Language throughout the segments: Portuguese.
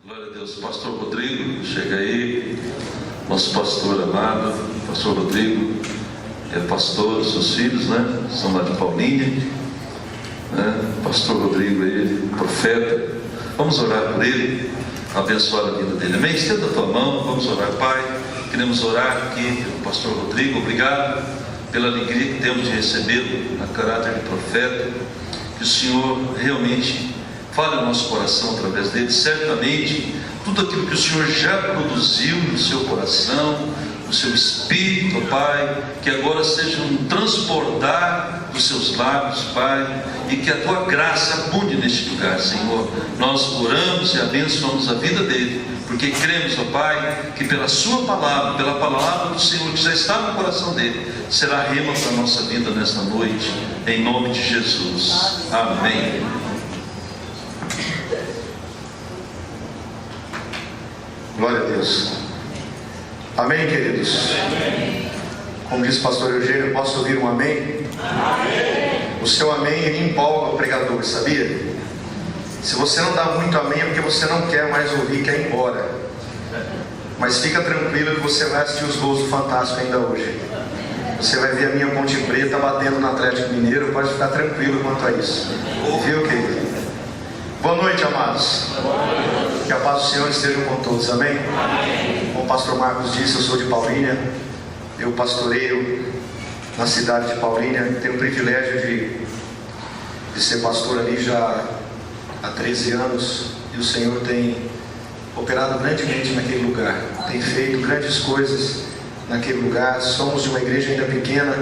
Glória a Deus. Pastor Rodrigo, chega aí. Nosso pastor amado, pastor Rodrigo, é pastor, seus filhos, né? São lá de Paulinha, né? Pastor Rodrigo aí, profeta. Vamos orar por ele, abençoar a vida dele. Amém? Estenda a tua mão, vamos orar. Pai, queremos orar aqui pelo pastor Rodrigo. Obrigado pela alegria que temos de recebê-lo na caráter de profeta. Que o Senhor realmente fale ao nosso coração através dele. Certamente tudo aquilo que o Senhor já produziu no seu coração, no seu espírito, Pai, que agora seja um transbordar dos seus lábios, Pai, e que a tua graça abunde neste lugar, Senhor. Nós oramos e abençoamos a vida dele, porque cremos, ó Pai, que pela sua palavra, pela palavra do Senhor que já está no coração dele, será rema para a nossa vida nesta noite, em nome de Jesus. Amém. Glória a Deus. Amém, queridos? Amém. Como diz o pastor Eugênio, posso ouvir um amém? Amém. O seu amém, ele empolga o pregador, sabia? Se você não dá muito amém, é porque você não quer mais ouvir, quer ir embora. Mas fica tranquilo que você vai assistir os gols do Fantástico ainda hoje. Você vai ver a minha Ponte Preta batendo no Atlético Mineiro, pode ficar tranquilo quanto a isso. Viu, querido? Boa noite, amados. Que a paz do Senhor esteja com todos, amém? Amém. Como o pastor Marcos disse, eu sou de Paulinha. Eu pastoreio na cidade de Paulinha. Tenho o privilégio de ser pastor ali já há 13 anos. E o Senhor tem operado grandemente naquele lugar. Tem feito grandes coisas naquele lugar. Somos de uma igreja ainda pequena,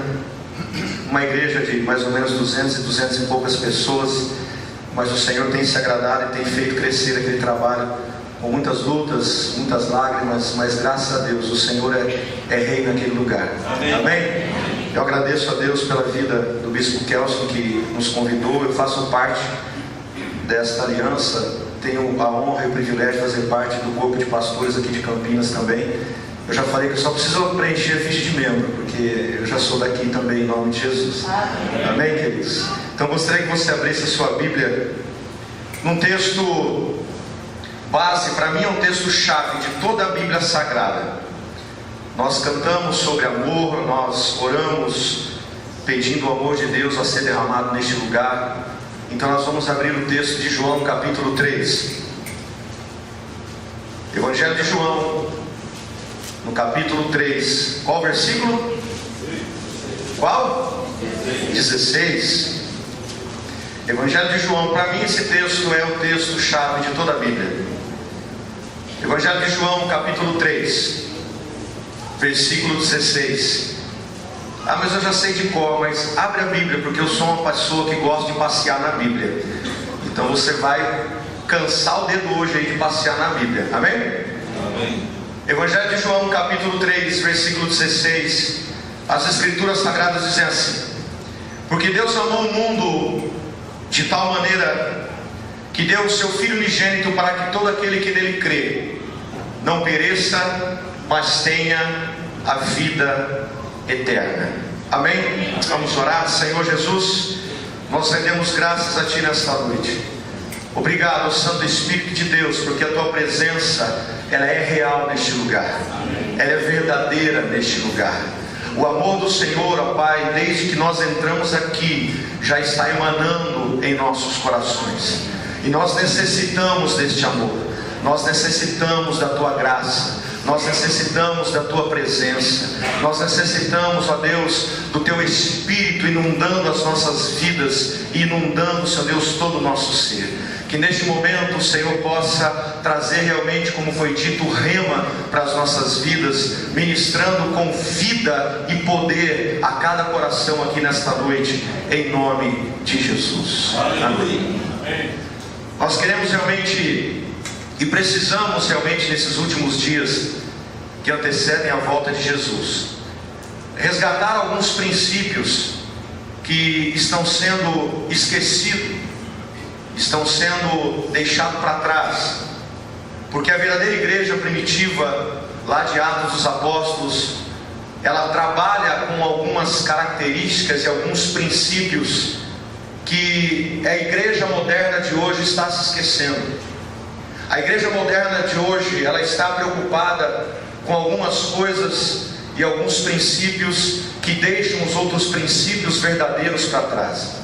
uma igreja de mais ou menos 200 e poucas pessoas. Mas o Senhor tem se agradado e tem feito crescer aquele trabalho com muitas lutas, muitas lágrimas, mas graças a Deus o Senhor é rei naquele lugar. Amém? Amém? Eu agradeço a Deus pela vida do bispo Kelson que nos convidou. Eu faço parte desta aliança, tenho a honra e o privilégio de fazer parte do corpo de pastores aqui de Campinas também. Eu já falei que eu só preciso preencher a ficha de membro, porque eu já sou daqui também, em nome de Jesus. Amém, amém, queridos? Então gostaria que você abrisse a sua Bíblia num texto base, para mim é um texto-chave de toda a Bíblia Sagrada. Nós cantamos sobre amor, nós oramos pedindo o amor de Deus a ser derramado neste lugar. Então nós vamos abrir o texto de João, capítulo 3. Evangelho de João, no capítulo 3. Qual versículo? Qual? 16. Evangelho de João, para mim esse texto é o texto-chave de toda a Bíblia. Evangelho de João, capítulo 3, versículo 16. Ah, mas eu já sei de cor, mas abre a Bíblia, porque eu sou uma pessoa que gosta de passear na Bíblia. Então você vai cansar o dedo hoje aí de passear na Bíblia, amém? Amém. Evangelho de João, capítulo 3, versículo 16. As Escrituras Sagradas dizem assim: porque Deus amou o mundo de tal maneira que deu o seu Filho unigênito para que todo aquele que nele crê não pereça, mas tenha a vida eterna. Amém? Vamos orar. Senhor Jesus, nós rendemos graças a Ti nesta noite. Obrigado, Santo Espírito de Deus, porque a Tua presença, ela é real neste lugar. Ela é verdadeira neste lugar. O amor do Senhor, ó Pai, desde que nós entramos aqui, já está emanando em nossos corações. E nós necessitamos deste amor. Nós necessitamos da Tua graça. Nós necessitamos da Tua presença. Nós necessitamos, ó Deus, do Teu Espírito inundando as nossas vidas e inundando, Senhor Deus, todo o nosso ser. Que neste momento o Senhor possa trazer realmente, como foi dito, rema para as nossas vidas, ministrando com vida e poder a cada coração aqui nesta noite, em nome de Jesus. Amém. Nós queremos realmente e precisamos realmente nesses últimos dias que antecedem a volta de Jesus, resgatar alguns princípios que estão sendo esquecidos, estão sendo deixados para trás, porque a verdadeira igreja primitiva, lá de Atos dos Apóstolos, ela trabalha com algumas características e alguns princípios que a igreja moderna de hoje está se esquecendo. A igreja moderna de hoje, ela está preocupada com algumas coisas e alguns princípios que deixam os outros princípios verdadeiros para trás.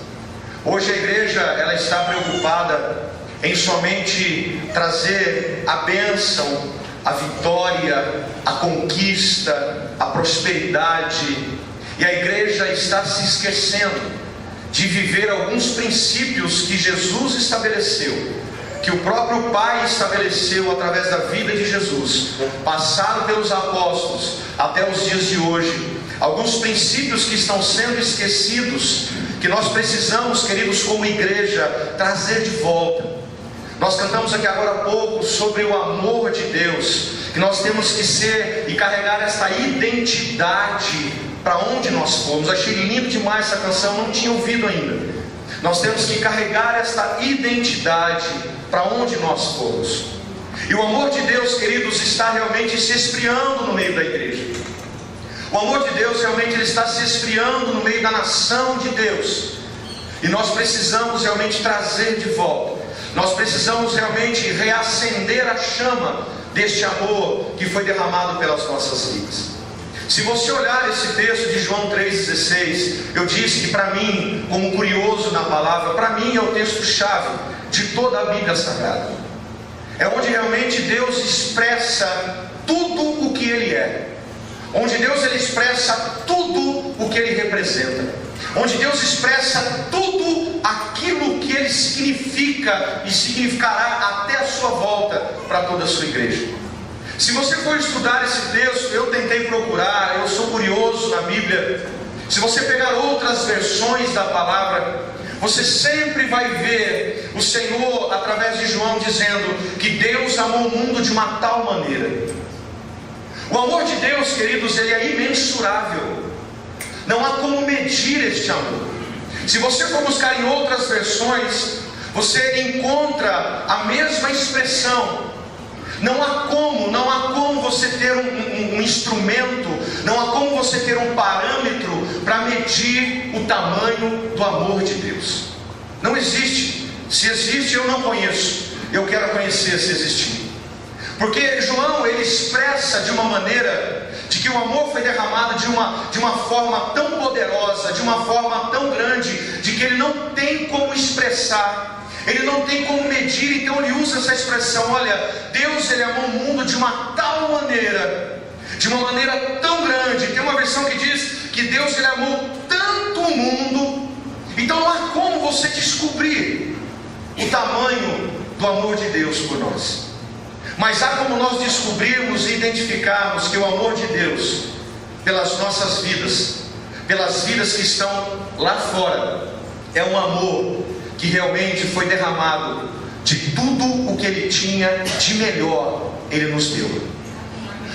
Hoje a igreja, ela está preocupada em somente trazer a bênção, a vitória, a conquista, a prosperidade. E a igreja está se esquecendo de viver alguns princípios que Jesus estabeleceu, que o próprio Pai estabeleceu através da vida de Jesus, passaram pelos apóstolos até os dias de hoje. Alguns princípios que estão sendo esquecidos, que nós precisamos, queridos, como igreja, trazer de volta. Nós cantamos aqui agora há pouco sobre o amor de Deus, que nós temos que ser e carregar essa identidade para onde nós formos. Achei lindo demais essa canção, não tinha ouvido ainda. Nós temos que carregar esta identidade para onde nós formos. E o amor de Deus, queridos, está realmente se esfriando no meio da igreja. O amor de Deus realmente ele está se esfriando no meio da nação de Deus. E nós precisamos realmente trazer de volta. Nós precisamos realmente reacender a chama deste amor que foi derramado pelas nossas vidas. Se você olhar esse texto de João 3,16, eu disse que para mim, como curioso na palavra, para mim é o texto-chave de toda a Bíblia Sagrada. É onde realmente Deus expressa tudo o que Ele é. Onde Deus ele expressa tudo o que Ele representa. Onde Deus expressa tudo aquilo que Ele significa e significará até a sua volta para toda a sua igreja. Se você for estudar esse texto, eu tentei procurar, eu sou curioso na Bíblia. Se você pegar outras versões da palavra, você sempre vai ver o Senhor, através de João, dizendo que Deus amou o mundo de uma tal maneira. O amor de Deus, queridos, ele é imensurável. Não há como medir este amor. Se você for buscar em outras versões, você encontra a mesma expressão. Não há como você ter um instrumento, não há como você ter um parâmetro para medir o tamanho do amor de Deus. Não existe. Se existe, eu não conheço. Eu quero conhecer se existir. Porque João, ele expressa de uma maneira de que o amor foi derramado de uma forma tão poderosa, de uma forma tão grande, de que ele não tem como expressar. Ele não tem como medir, então ele usa essa expressão. Olha, Deus ele amou o mundo de uma tal maneira, de uma maneira tão grande. Tem uma versão que diz que Deus ele amou tanto o mundo. Então não há como você descobrir o tamanho do amor de Deus por nós. Mas há como nós descobrirmos e identificarmos que o amor de Deus pelas nossas vidas, pelas vidas que estão lá fora, é um amor que realmente foi derramado de tudo o que Ele tinha de melhor, Ele nos deu.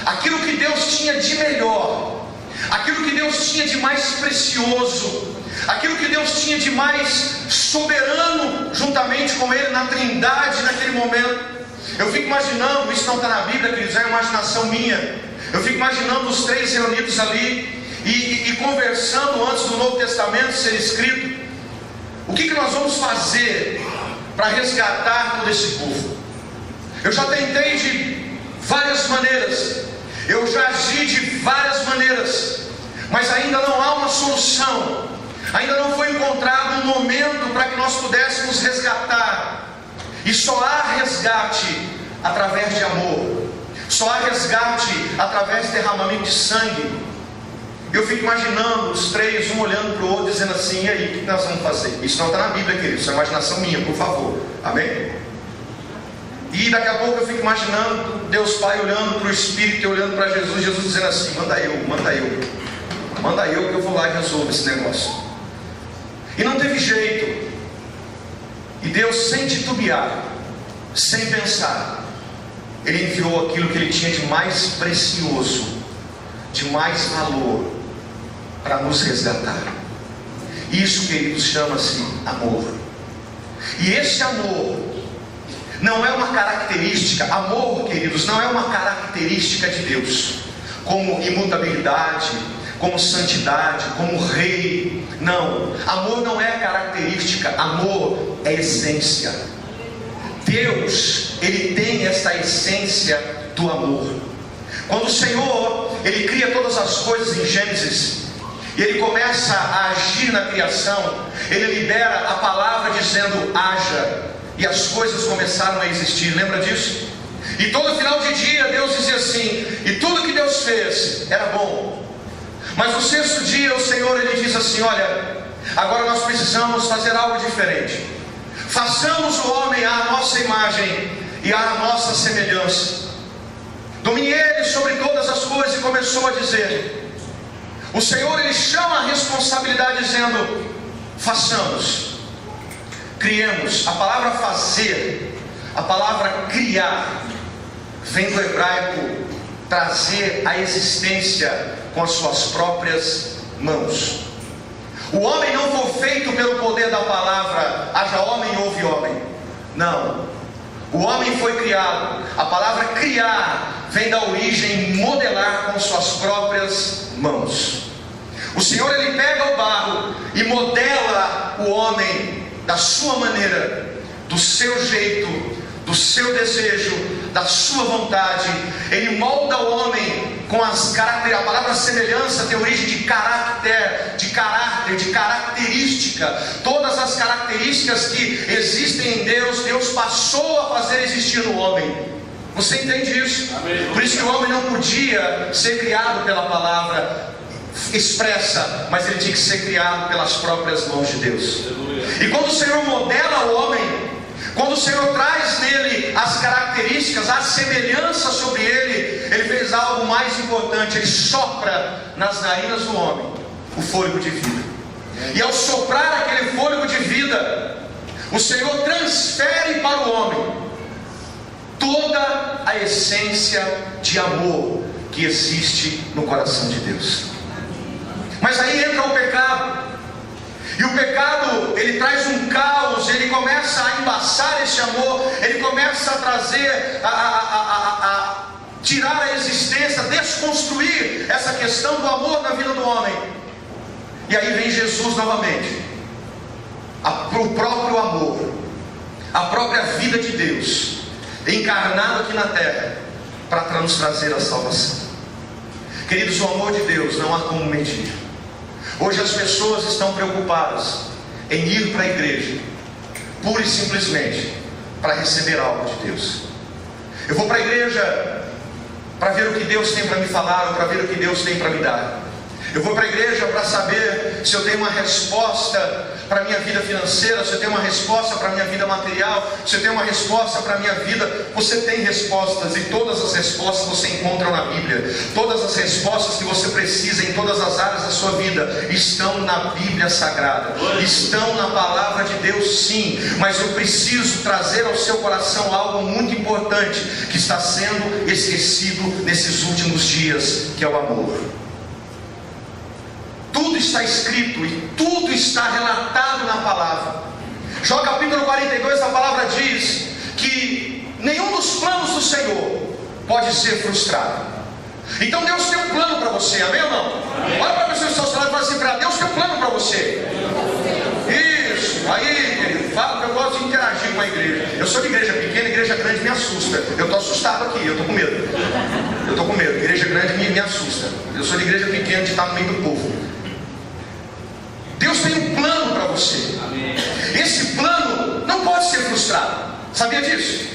Aquilo que Deus tinha de melhor, aquilo que Deus tinha de mais precioso, aquilo que Deus tinha de mais soberano, juntamente com Ele na Trindade naquele momento. Eu fico imaginando, isso não está na Bíblia, queridos, é uma imaginação minha. Eu fico imaginando os três reunidos ali e conversando antes do Novo Testamento ser escrito. O que nós vamos fazer para resgatar todo esse povo? Eu já tentei de várias maneiras, eu já agi de várias maneiras, mas ainda não há uma solução, ainda não foi encontrado um momento para que nós pudéssemos resgatar. E só há resgate através de amor, só há resgate através de derramamento de sangue. Eu fico imaginando os três, um olhando para o outro, dizendo assim: e aí, o que nós vamos fazer? Isso não está na Bíblia, querido, isso é imaginação minha, por favor, amém? E daqui a pouco eu fico imaginando Deus Pai olhando para o Espírito e olhando para Jesus, Jesus dizendo assim: manda eu que eu vou lá e resolvo esse negócio. E não teve jeito. E Deus, sem titubear, sem pensar, Ele enviou aquilo que Ele tinha de mais precioso, de mais valor, para nos resgatar. Isso, queridos, chama-se amor. E esse amor não é uma característica, amor, queridos, não é uma característica de Deus, como imutabilidade, como santidade, como rei. Não, amor não é característica, amor é essência. Deus, Ele tem esta essência do amor. Quando o Senhor, Ele cria todas as coisas em Gênesis, e Ele começa a agir na criação, Ele libera a palavra dizendo: haja, e as coisas começaram a existir. Lembra disso? E todo final de dia Deus dizia assim, e tudo que Deus fez era bom. Mas no sexto dia o Senhor, Ele diz assim: olha, agora nós precisamos fazer algo diferente. Façamos o homem à nossa imagem e à nossa semelhança. Domine ele sobre todas as coisas. E começou a dizer, o Senhor, Ele chama a responsabilidade dizendo: façamos, criemos. A palavra fazer, a palavra criar, vem do hebraico trazer a existência com as suas próprias mãos. O homem não foi feito pelo poder da palavra, haja homem, houve homem. Não, o homem foi criado. A palavra criar vem da origem modelar com suas próprias mãos. O Senhor, Ele pega o barro e modela o homem da sua maneira, do seu jeito, do seu desejo, da sua vontade. Ele molda o homem com as características. A palavra semelhança tem origem de caráter, de característica. Todas as características que existem em Deus, Deus passou a fazer existir no homem. Você entende isso? Amém. Por isso que o homem não podia ser criado pela palavra expressa, mas ele tinha que ser criado pelas próprias mãos de Deus. E quando o Senhor modela o homem, quando o Senhor traz nele as características, a semelhança sobre ele, Ele fez algo mais importante. Ele sopra nas narinas do homem o fôlego de vida. E ao soprar aquele fôlego de vida, o Senhor transfere para o homem toda a essência de amor que existe no coração de Deus. Mas aí entra o pecado. E o pecado, ele traz um caos, ele começa a embaçar esse amor, ele começa a trazer, a tirar a existência, desconstruir essa questão do amor na vida do homem. E aí vem Jesus novamente, o próprio amor, a própria vida de Deus, encarnado aqui na terra, para nos trazer a salvação. Queridos, o amor de Deus não há como medir. Hoje as pessoas estão preocupadas em ir para a igreja, pura e simplesmente para receber algo de Deus. Eu vou para a igreja para ver o que Deus tem para me falar, ou para ver o que Deus tem para me dar. Eu vou para a igreja para saber se eu tenho uma resposta para a minha vida financeira, se eu tenho uma resposta para a minha vida material, se eu tenho uma resposta para a minha vida. Você tem respostas, e todas as respostas você encontra na Bíblia. Todas as respostas que você precisa em todas as áreas da sua vida estão na Bíblia Sagrada, estão na palavra de Deus, sim. Mas eu preciso trazer ao seu coração algo muito importante, que está sendo esquecido nesses últimos dias, que é o amor. Tudo está escrito e tudo está relatado na palavra. Jó capítulo 42, a palavra diz que nenhum dos planos do Senhor pode ser frustrado. Então Deus tem um plano para você, amém ou não? Amém. Olha para a pessoa do seu lado e fala assim para Deus: tem um plano para você. Isso, aí querido, fala que eu gosto de interagir com a igreja. Eu sou de igreja pequena, igreja grande me assusta. Eu estou assustado aqui, eu estou com medo. Eu estou com medo, igreja grande me assusta. Eu sou de igreja pequena, de estar no meio do povo. Deus tem um plano para você. Amém. Esse plano não pode ser frustrado. Sabia disso?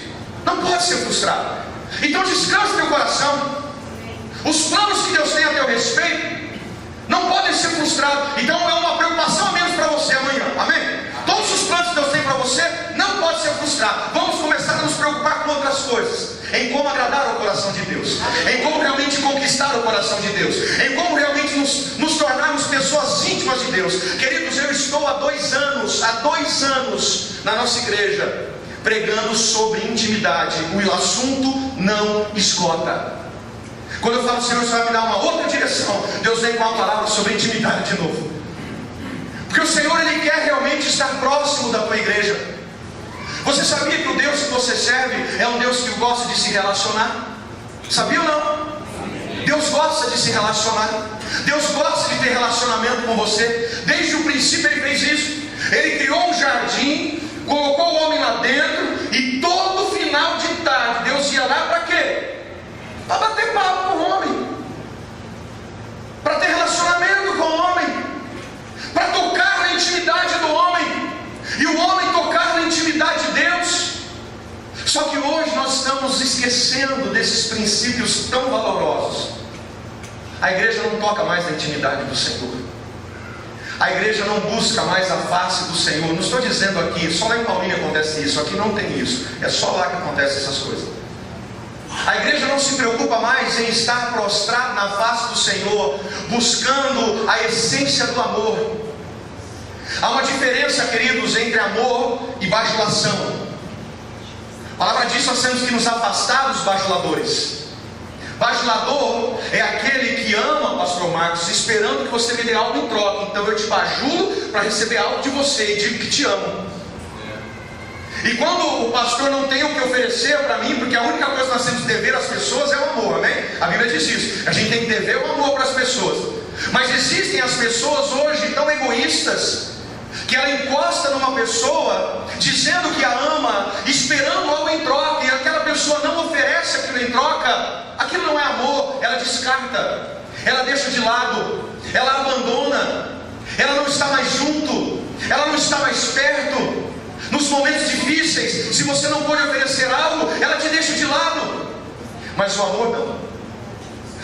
Não pode ser frustrado. Então descansa teu coração. Os planos que Deus tem a teu respeito não podem ser frustrados. Então é uma preocupação a menos para você amanhã. Amém? Todos os planos que Deus tem para você não podem ser frustrados. Vamos começar a nos preocupar com outras coisas, em como agradar ao coração de Deus, em como realmente conquistar o coração de Deus, em como realmente nos tornarmos pessoas íntimas de Deus. Queridos, eu estou há 2 anos na nossa igreja pregando sobre intimidade. O assunto não esgota. Quando eu falo: Senhor, você vai me dar uma outra direção, Deus vem com uma palavra sobre intimidade de novo. Porque o Senhor, Ele quer realmente estar próximo da tua igreja. Você sabia que o Deus que você serve é um Deus que gosta de se relacionar? Sabia ou não? Deus gosta de se relacionar. Deus gosta de ter relacionamento com você. Desde o princípio Ele fez isso. Ele criou um jardim, colocou o homem lá dentro, e todo intimidade. Deus ia lá para quê? Para bater papo com o homem, para ter relacionamento com o homem, para tocar na intimidade do homem, e o homem tocar na intimidade de Deus. Só que hoje nós estamos esquecendo desses princípios tão valorosos. A igreja não toca mais na intimidade do Senhor. A igreja não busca mais a face do Senhor. Não estou dizendo aqui, só lá em Paulínia acontece isso, aqui não tem isso. É só lá que acontecem essas coisas. A igreja não se preocupa mais em estar prostrado na face do Senhor, buscando a essência do amor. Há uma diferença, queridos, entre amor e bajulação. A palavra diz que nós temos que nos afastar dos bajuladores. Bajulador é aquele que ama, pastor Marcos, esperando que você me dê algo em troca. Então eu te bajulo para receber algo de você e digo que te amo. E quando o pastor não tem o que oferecer para mim, porque a única coisa que nós temos que dever às pessoas é o amor, amém? A Bíblia diz isso, a gente tem que dever o amor para as pessoas. Mas existem as pessoas hoje tão egoístas, que ela encosta numa pessoa, dizendo que a ama, esperando algo em troca, e aquela pessoa não oferece aquilo em troca. Aquilo não é amor, ela descarta, ela deixa de lado, ela abandona, ela não está mais junto, ela não está mais perto. Nos momentos difíceis, se você não pode oferecer algo, ela te deixa de lado. Mas o amor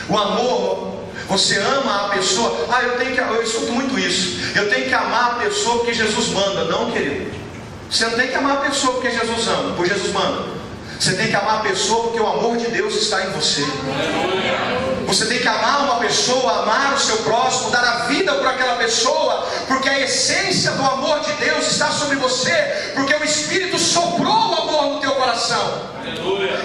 não. O amor, você ama a pessoa. Eu escuto muito isso. Eu tenho que amar a pessoa porque Jesus manda. Não, querido. Você não tem que amar a pessoa porque Jesus ama, porque Jesus manda. Você tem que amar a pessoa porque o amor de Deus está em você. Você tem que amar uma pessoa, amar o seu próximo, dar a vida por aquela pessoa, porque a essência do amor de Deus está sobre você, porque o Espírito soprou o amor no teu coração.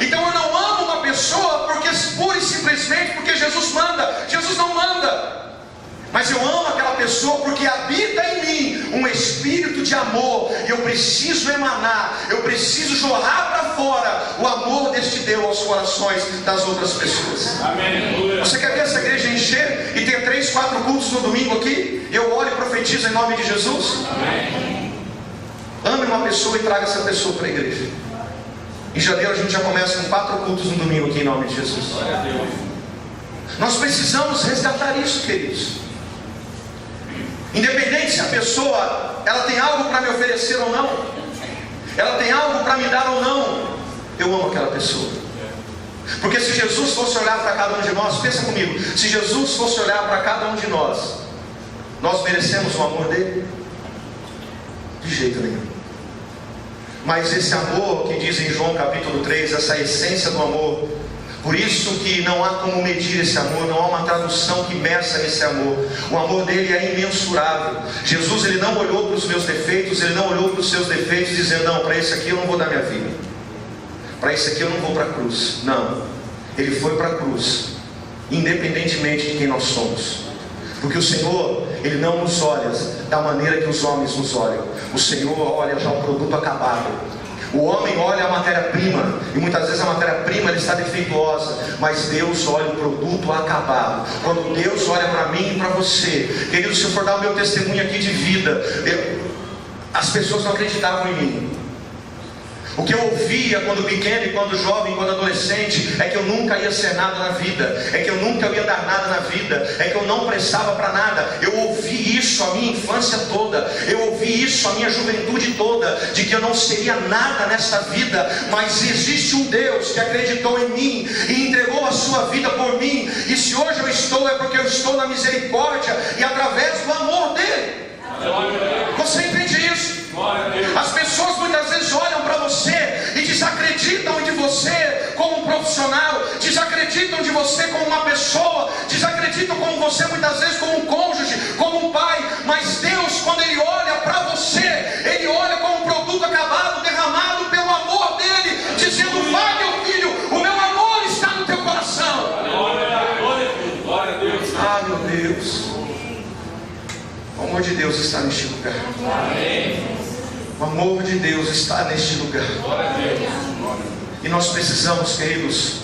Então eu não amo uma pessoa porque pura e simplesmente porque Jesus manda. Jesus não manda. Mas eu amo aquela pessoa porque habita em mim um espírito de amor. E eu preciso emanar, eu preciso jorrar para fora o amor deste Deus aos corações das outras pessoas. Amém. Você quer ver essa igreja encher e ter 3, 4 cultos no domingo aqui? Eu oro e profetizo em nome de Jesus. Amém. Ame uma pessoa e traga essa pessoa para a igreja. Em janeiro a gente já começa com 4 cultos no domingo aqui em nome de Jesus. Nós precisamos resgatar isso, queridos. Independente se a pessoa ela tem algo para me oferecer ou não, ela tem algo para me dar ou não, eu amo aquela pessoa. Porque se Jesus fosse olhar para cada um de nós, pensa comigo, se Jesus fosse olhar para cada um de nós, nós merecemos o amor dele? De jeito nenhum. Mas esse amor que diz em João capítulo 3, essa essência do amor, por isso que não há como medir esse amor, não há uma tradução que meça esse amor. O amor dele é imensurável. Jesus, ele não olhou para os meus defeitos, ele não olhou para os seus defeitos dizendo, não, para esse aqui eu não vou dar minha vida, para esse aqui eu não vou para a cruz. Não, ele foi para a cruz, independentemente de quem nós somos. Porque o Senhor, ele não nos olha da maneira que os homens nos olham. O Senhor olha já o produto acabado. O homem olha a matéria-prima, e muitas vezes a matéria-prima ela está defeituosa, mas Deus olha o produto acabado. Quando Deus olha para mim e para você, querido, se eu for dar o meu testemunho aqui de vida, as pessoas não acreditavam em mim. O que eu ouvia quando pequeno e quando jovem, quando adolescente, é que eu nunca ia ser nada na vida, é que eu nunca ia dar nada na vida, é que eu não prestava para nada. Eu ouvi isso a minha infância toda, eu ouvi isso a minha juventude toda, de que eu não seria nada nesta vida. Mas existe um Deus que acreditou em mim e entregou a sua vida por mim, e se hoje eu estou, é porque eu estou na misericórdia e através do amor dele. Você entende isso? As pessoas muitas vezes olham para você e desacreditam de você como um profissional, desacreditam de você como uma pessoa, desacreditam como você muitas vezes como um cônjuge, como um pai. Mas Deus, quando Ele olha para você, Ele olha como um produto acabado, derramado pelo amor dele, dizendo, vai meu filho, o meu amor está no teu coração. Glória a Deus. Ah, meu Deus, o amor de Deus está neste lugar. Amém. O amor de Deus está neste lugar. E nós precisamos, queridos,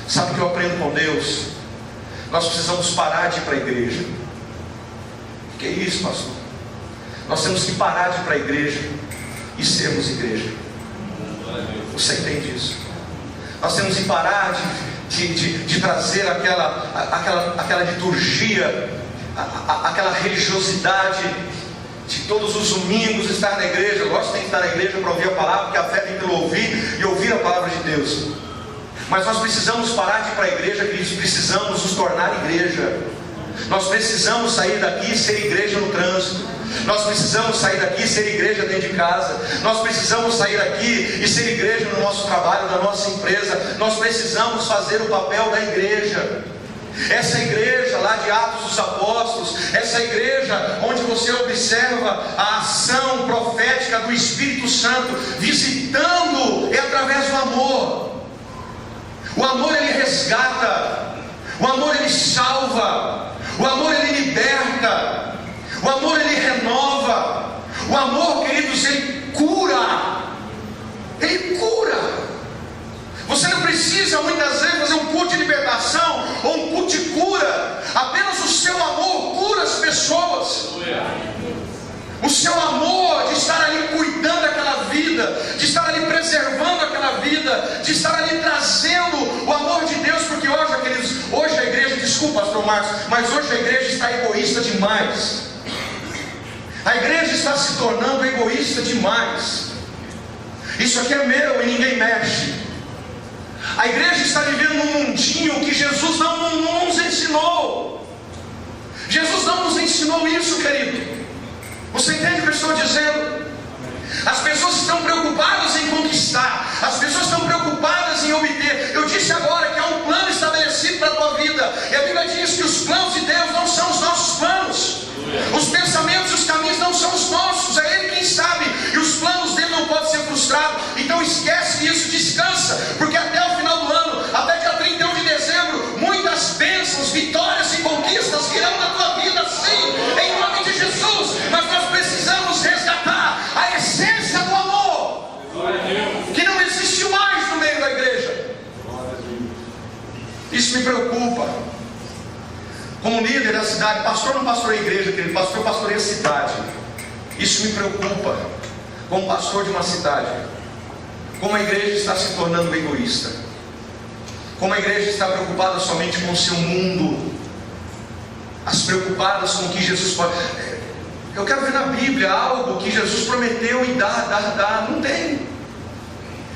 sabe o que eu aprendo com Deus? Nós precisamos parar de ir para a igreja. O que é isso, pastor? Nós temos que parar de ir para a igreja e sermos igreja. Você entende isso? Nós temos que parar de trazer aquela liturgia, aquela religiosidade de todos os domingos estar na igreja. Eu gosto de estar na igreja para ouvir a palavra, porque a fé vem pelo ouvir e ouvir a palavra de Deus. Mas nós precisamos parar de ir para a igreja, queridos. Precisamos nos tornar igreja. Nós precisamos sair daqui e ser igreja no trânsito. Nós precisamos sair daqui e ser igreja dentro de casa. Nós precisamos sair daqui e ser igreja no nosso trabalho, na nossa empresa. Nós precisamos fazer o papel da igreja. Essa igreja lá de Atos dos Apóstolos, essa igreja onde você observa a ação profética do Espírito Santo visitando, é através do amor. O amor ele resgata, o amor ele salva, o amor ele liberta, o amor ele renova, o amor, queridos, ele cura. Ele cura. Você não precisa muitas vezes fazer um culto de libertação ou um culto de cura. Apenas o seu amor cura as pessoas. O seu amor de estar ali cuidando daquela vida, de estar ali preservando aquela vida, de estar ali trazendo o amor de Deus. Porque hoje a igreja, desculpa, pastor Marcos, mas hoje a igreja está egoísta demais. A igreja está se tornando egoísta demais. Isso aqui é meu e ninguém mexe. A igreja está vivendo num mundinho que Jesus não nos ensinou. Jesus não nos ensinou isso, querido. Você entende o que eu estou dizendo? As pessoas estão preocupadas em conquistar, as pessoas estão preocupadas em obter. Eu disse agora que há um plano estabelecido para a tua vida, e a Bíblia diz que os planos de Deus não são os nossos planos. Os pensamentos e os caminhos não são os nossos, é Ele quem sabe, e os planos dele não podem ser frustrados. Então esquece isso, descansa, porque até o final do ano, até dia 31 de dezembro, muitas bênçãos, vitórias e conquistas virão na tua vida, sim, em nome de Jesus. Mas nós precisamos resgatar a essência do amor, que não existe mais no meio da igreja. Isso me preocupa. Como líder da cidade, pastor não pastorei a igreja, querido, pastor pastorei a cidade. Isso me preocupa. Como pastor de uma cidade, como a igreja está se tornando egoísta, como a igreja está preocupada somente com o seu mundo, as preocupadas com o que Jesus pode. Eu quero ver na Bíblia algo que Jesus prometeu e dá. Não tem.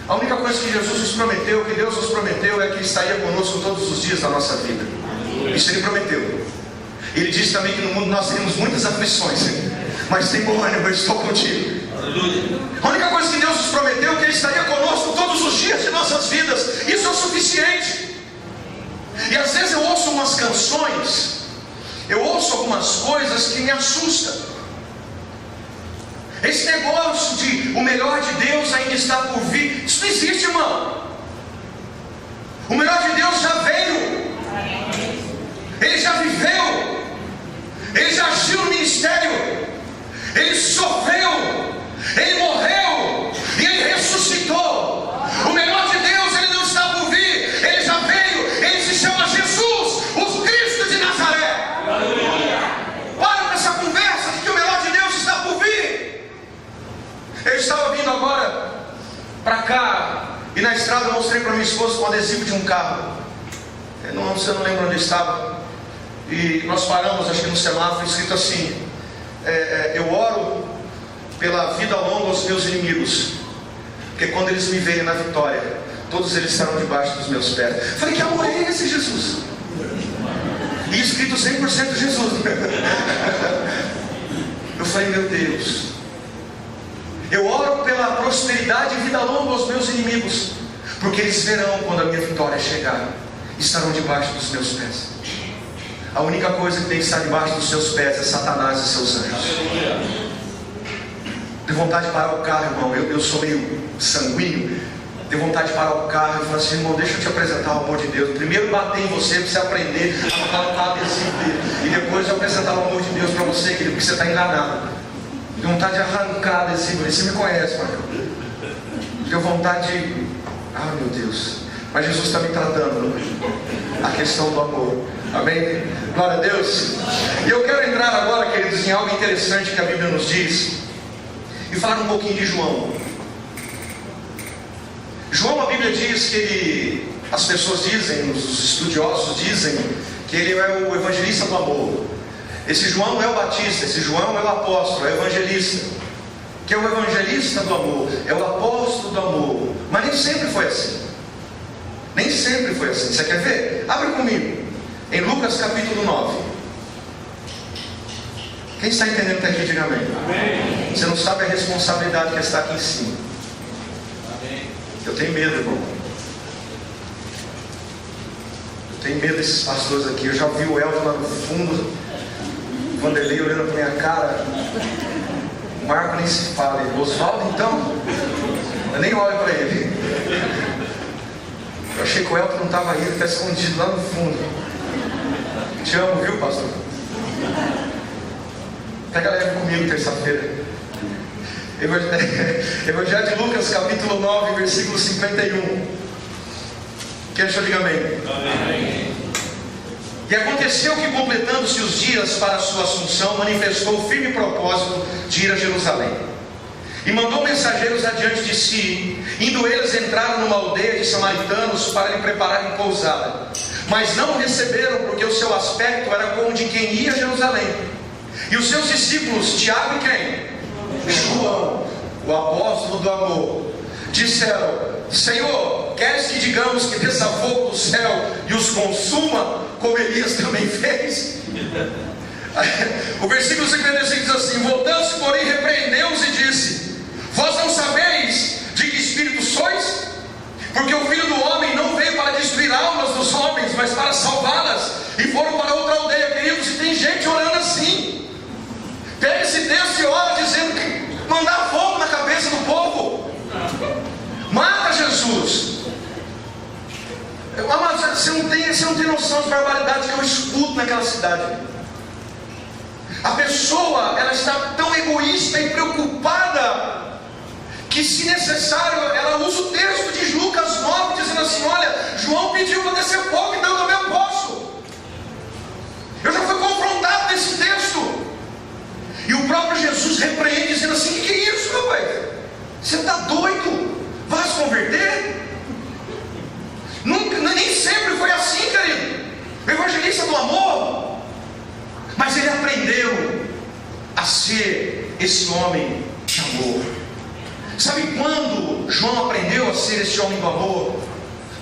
A única coisa que Jesus nos prometeu, que Deus nos prometeu, é que estaria conosco todos os dias da nossa vida. Isso Ele prometeu. Ele disse também que no mundo nós teríamos muitas aflições, mas tem bom ânimo, eu estou contigo. A única coisa que Deus nos prometeu é que Ele estaria conosco todos os dias de nossas vidas. Isso é o suficiente. E às vezes eu ouço umas canções, eu ouço algumas coisas que me assustam. Esse negócio de o melhor de Deus ainda está por vir, isso não existe, irmão. O melhor de Deus já veio. Ele já viveu, Ele já agiu no ministério, Ele sofreu, Ele morreu e Ele ressuscitou. O melhor de Deus, Ele não está por vir, Ele já veio. Ele se chama Jesus, o Cristo de Nazaré. Para com essa conversa de que o melhor de Deus está por vir. Eu estava vindo agora para cá, e na estrada eu mostrei para minha esposa um adesivo de um carro. Eu não lembro onde eu estava. E nós paramos, acho que no semáforo, escrito assim: eu oro pela vida longa aos meus inimigos, porque quando eles me verem na vitória, todos eles estarão debaixo dos meus pés. Eu falei, que amor é esse, Jesus? E escrito 100% Jesus. Eu falei, meu Deus. Eu oro pela prosperidade e vida longa aos meus inimigos, porque eles verão quando a minha vitória chegar, estarão debaixo dos meus pés. A única coisa que tem que estar debaixo dos seus pés é Satanás e seus anjos. Deu vontade de parar o carro, irmão. Eu sou meio sanguíneo. Deu vontade de parar o carro e falar assim, irmão, deixa eu te apresentar o amor de Deus. Primeiro bater em você para você aprender a colocar o adesivo dele, e depois eu apresentar o amor de Deus para você, querido, porque você está enganado. Deu vontade de arrancar o adesivo. Você me conhece, Marcão. Deu vontade de... Ah, meu Deus. Mas Jesus está me tratando a questão do amor. Amém? Glória a Deus. E eu quero entrar agora, queridos, em algo interessante que a Bíblia nos diz, e falar um pouquinho de João. João, a Bíblia diz que as pessoas dizem, os estudiosos dizem, que ele é o evangelista do amor. Esse João não é o Batista, esse João é o apóstolo, é o evangelista, que é o evangelista do amor, é o apóstolo do amor. Mas nem sempre foi assim. Nem sempre foi assim. Você quer ver? Abre comigo em Lucas capítulo 9. Quem está entendendo até aqui, diga amém. Amém. Você não sabe a responsabilidade que está aqui em cima. Amém. Eu tenho medo, irmão. Eu tenho medo desses pastores aqui. Eu já vi o Elton lá no fundo, o Vanderlei olhando para minha cara. O Marco nem se fala. Oswaldo, então? Eu nem olho para ele. Eu achei que o Elton não estava aí, ele está escondido lá no fundo. Te amo, viu, pastor? Pega leve comigo terça-feira. Evangelho de Lucas, capítulo 9, versículo 51. Quem achou, diga amém. Amém. E aconteceu que, completando-se os dias para a sua assunção, manifestou o firme propósito de ir a Jerusalém. E mandou mensageiros adiante de si. Indo eles, entraram numa aldeia de samaritanos para lhe prepararem pousada. Mas não o receberam, porque o seu aspecto era como de quem ia a Jerusalém. E os seus discípulos, Tiago e quem? João, o apóstolo do amor, disseram: Senhor, queres que digamos que desça fogo do céu e os consuma, como Elias também fez? O versículo 55 diz assim: voltando-se, porém, repreendeu-os e disse: vós não sabeis de que espírito sois? Porque o Filho do Homem não veio para destruir almas dos homens, mas para salvá-las. E foram para outra aldeia. Queridos, e tem gente orando assim. Pega esse texto e ora dizendo que mandar fogo na cabeça do povo. Mata Jesus. Mas você não tem noção das barbaridades que eu escuto naquela cidade. A pessoa, ela está tão egoísta e preocupada que, se necessário, ela usa o texto de Lucas 9 dizendo assim: olha, João pediu para descer fogo, então eu também posso. Eu já fui confrontado nesse texto. E o próprio Jesus repreende dizendo assim: que é isso, meu pai? Você está doido? Vai se converter? Nunca, nem sempre foi assim, querido. O evangelista do amor. Mas ele aprendeu a ser esse homem de amor. Sabe quando João aprendeu a ser esse homem do amor?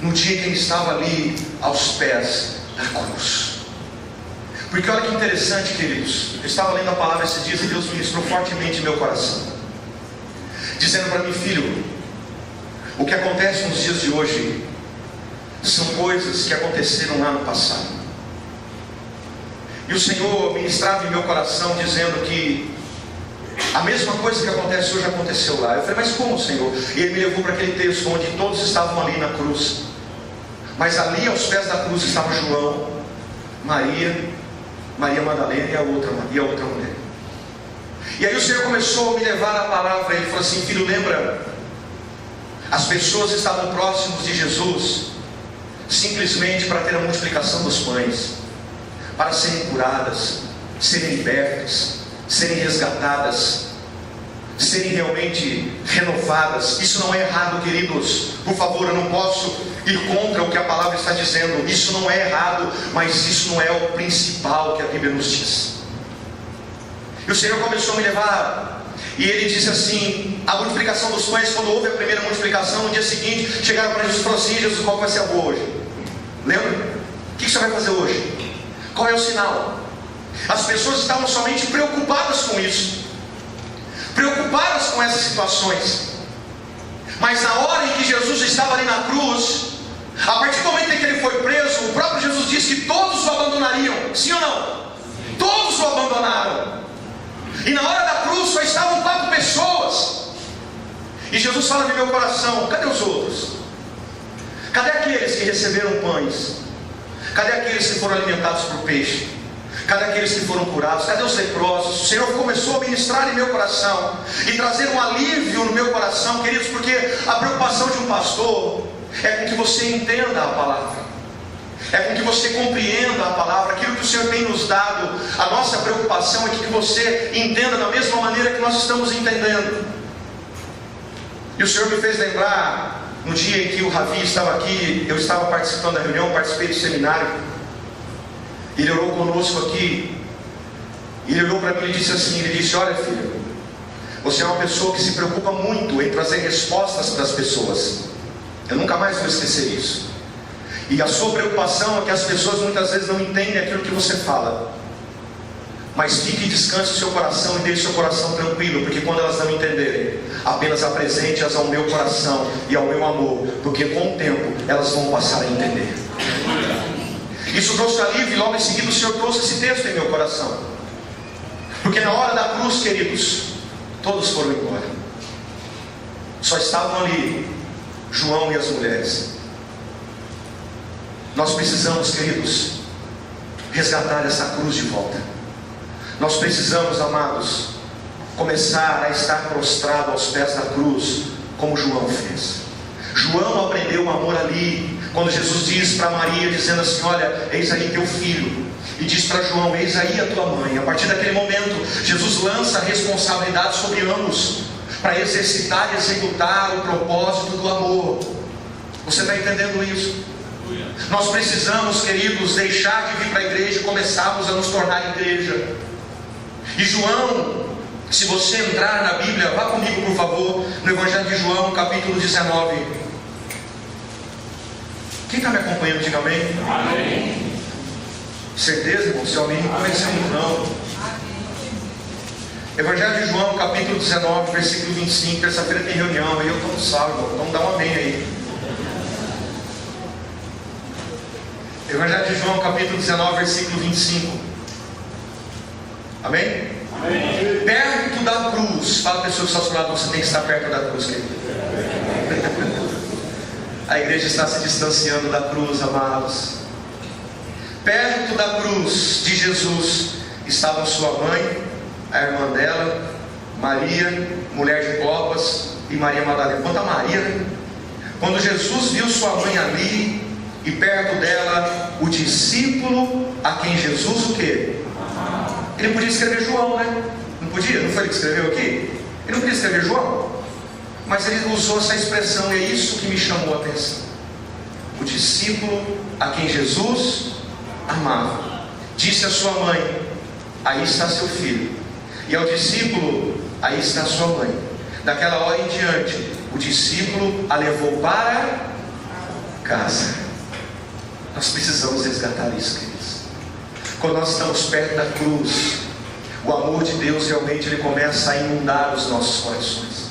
No dia que ele estava ali aos pés da cruz. Porque olha que interessante, queridos. Eu estava lendo a palavra esses dias e Deus ministrou fortemente em meu coração, dizendo para mim: filho, o que acontece nos dias de hoje são coisas que aconteceram lá no passado. E o Senhor ministrava em meu coração dizendo que a mesma coisa que acontece hoje aconteceu lá. Eu falei: mas como, Senhor? E Ele me levou para aquele texto onde todos estavam ali na cruz. Mas ali aos pés da cruz estavam João, Maria Madalena e a outra mulher. E aí o Senhor começou a me levar a palavra. Ele falou assim: filho, lembra? As pessoas estavam próximos de Jesus simplesmente para ter a multiplicação dos pães, para serem curadas, serem libertas, serem resgatadas, serem realmente renovadas. Isso não é errado, queridos. Por favor, eu não posso ir contra o que a palavra está dizendo. Isso não é errado, mas isso não é o principal que a Bíblia nos diz. E o Senhor começou a me levar, e Ele disse assim: a multiplicação dos pães, quando houve a primeira multiplicação, no dia seguinte chegaram para Jesus e falaram assim: Jesus, qual vai ser a boa hoje? Lembra? O que você vai fazer hoje? Qual é o sinal? As pessoas estavam somente preocupadas com isso, preocupadas com essas situações. Mas na hora em que Jesus estava ali na cruz, a partir do momento em que ele foi preso, o próprio Jesus disse que todos o abandonariam. Sim ou não? Todos o abandonaram. E na hora da cruz só estavam 4 pessoas. E Jesus fala no meu coração: cadê os outros? Cadê aqueles que receberam pães? Cadê aqueles que foram alimentados por peixe? Cadê aqueles que foram curados? Cadê os leprosos? O Senhor começou a ministrar em meu coração e trazer um alívio no meu coração, queridos, porque a preocupação de um pastor é com que você entenda a palavra, é com que você compreenda a palavra, aquilo que o Senhor tem nos dado. A nossa preocupação é que você entenda da mesma maneira que nós estamos entendendo. E o Senhor me fez lembrar no dia em que o Ravi estava aqui, eu estava participando da reunião, participei do seminário. Ele orou conosco aqui. E ele olhou para mim e disse assim, ele disse: olha, filho, você é uma pessoa que se preocupa muito em trazer respostas para as pessoas. Eu nunca mais vou esquecer isso. E a sua preocupação é que as pessoas muitas vezes não entendem aquilo que você fala. Mas fique e descanse o seu coração e deixe o seu coração tranquilo, porque quando elas não entenderem, apenas apresente-as ao meu coração e ao meu amor, porque com o tempo elas vão passar a entender. Isso trouxe alívio e logo em seguida o Senhor trouxe esse texto em meu coração. Porque na hora da cruz, queridos, todos foram embora. Só estavam ali João e as mulheres. Nós precisamos, queridos, resgatar essa cruz de volta. Nós precisamos, amados, começar a estar prostrado aos pés da cruz, como João fez. João aprendeu o amor ali, quando Jesus diz para Maria, dizendo assim: olha, eis aí teu filho. E diz para João: eis aí a tua mãe. A partir daquele momento, Jesus lança a responsabilidade sobre ambos, para exercitar e executar o propósito do amor. Você está entendendo isso? Nós precisamos, queridos, deixar de vir para a igreja e começarmos a nos tornar igreja. E João, se você entrar na Bíblia, vá comigo por favor, no Evangelho de João, capítulo 19. Quem está me acompanhando, diga amém. Amém. Certeza, irmão? Se alguém não conheceu muito não. Evangelho de João, capítulo 19, versículo 25. Terça-feira tem reunião, aí eu estou no salvo, então dá um amém aí. Evangelho de João, capítulo 19, versículo 25. Amém? Amém. Perto da cruz. Fala a pessoa que está ao seu lado: você tem que estar perto da cruz, querido. A igreja está se distanciando da cruz, amados. Perto da cruz de Jesus estavam sua mãe, a irmã dela, Maria, mulher de Clopas, e Maria Madalena. Quanto a Maria, né? Quando Jesus viu sua mãe ali, e perto dela o discípulo a quem Jesus o quê? Ele podia escrever João, né? Não podia? Não foi ele que escreveu aqui? Ele não podia escrever João? Mas ele usou essa expressão, e é isso que me chamou a atenção. O discípulo a quem Jesus amava disse à sua mãe: aí está seu filho. E ao discípulo: aí está sua mãe. Daquela hora em diante, o discípulo a levou para casa. Nós precisamos resgatar isso, queridos. Quando nós estamos perto da cruz, o amor de Deus realmente ele começa a inundar os nossos corações.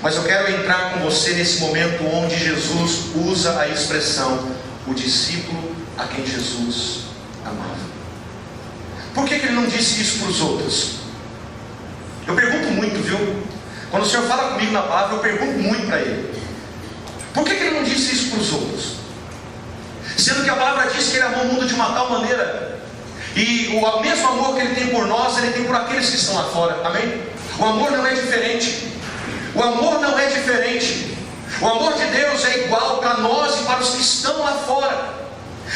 Mas eu quero entrar com você nesse momento onde Jesus usa a expressão o discípulo a quem Jesus amava. Por que ele não disse isso para os outros? Eu pergunto muito, viu? Quando o Senhor fala comigo na palavra, eu pergunto muito para ele: por que ele não disse isso para os outros? Sendo que a palavra diz que ele amou o mundo de uma tal maneira, e o mesmo amor que ele tem por nós, ele tem por aqueles que estão lá fora. Amém? O amor não é diferente. O amor não é diferente. O amor de Deus é igual para nós e para os que estão lá fora.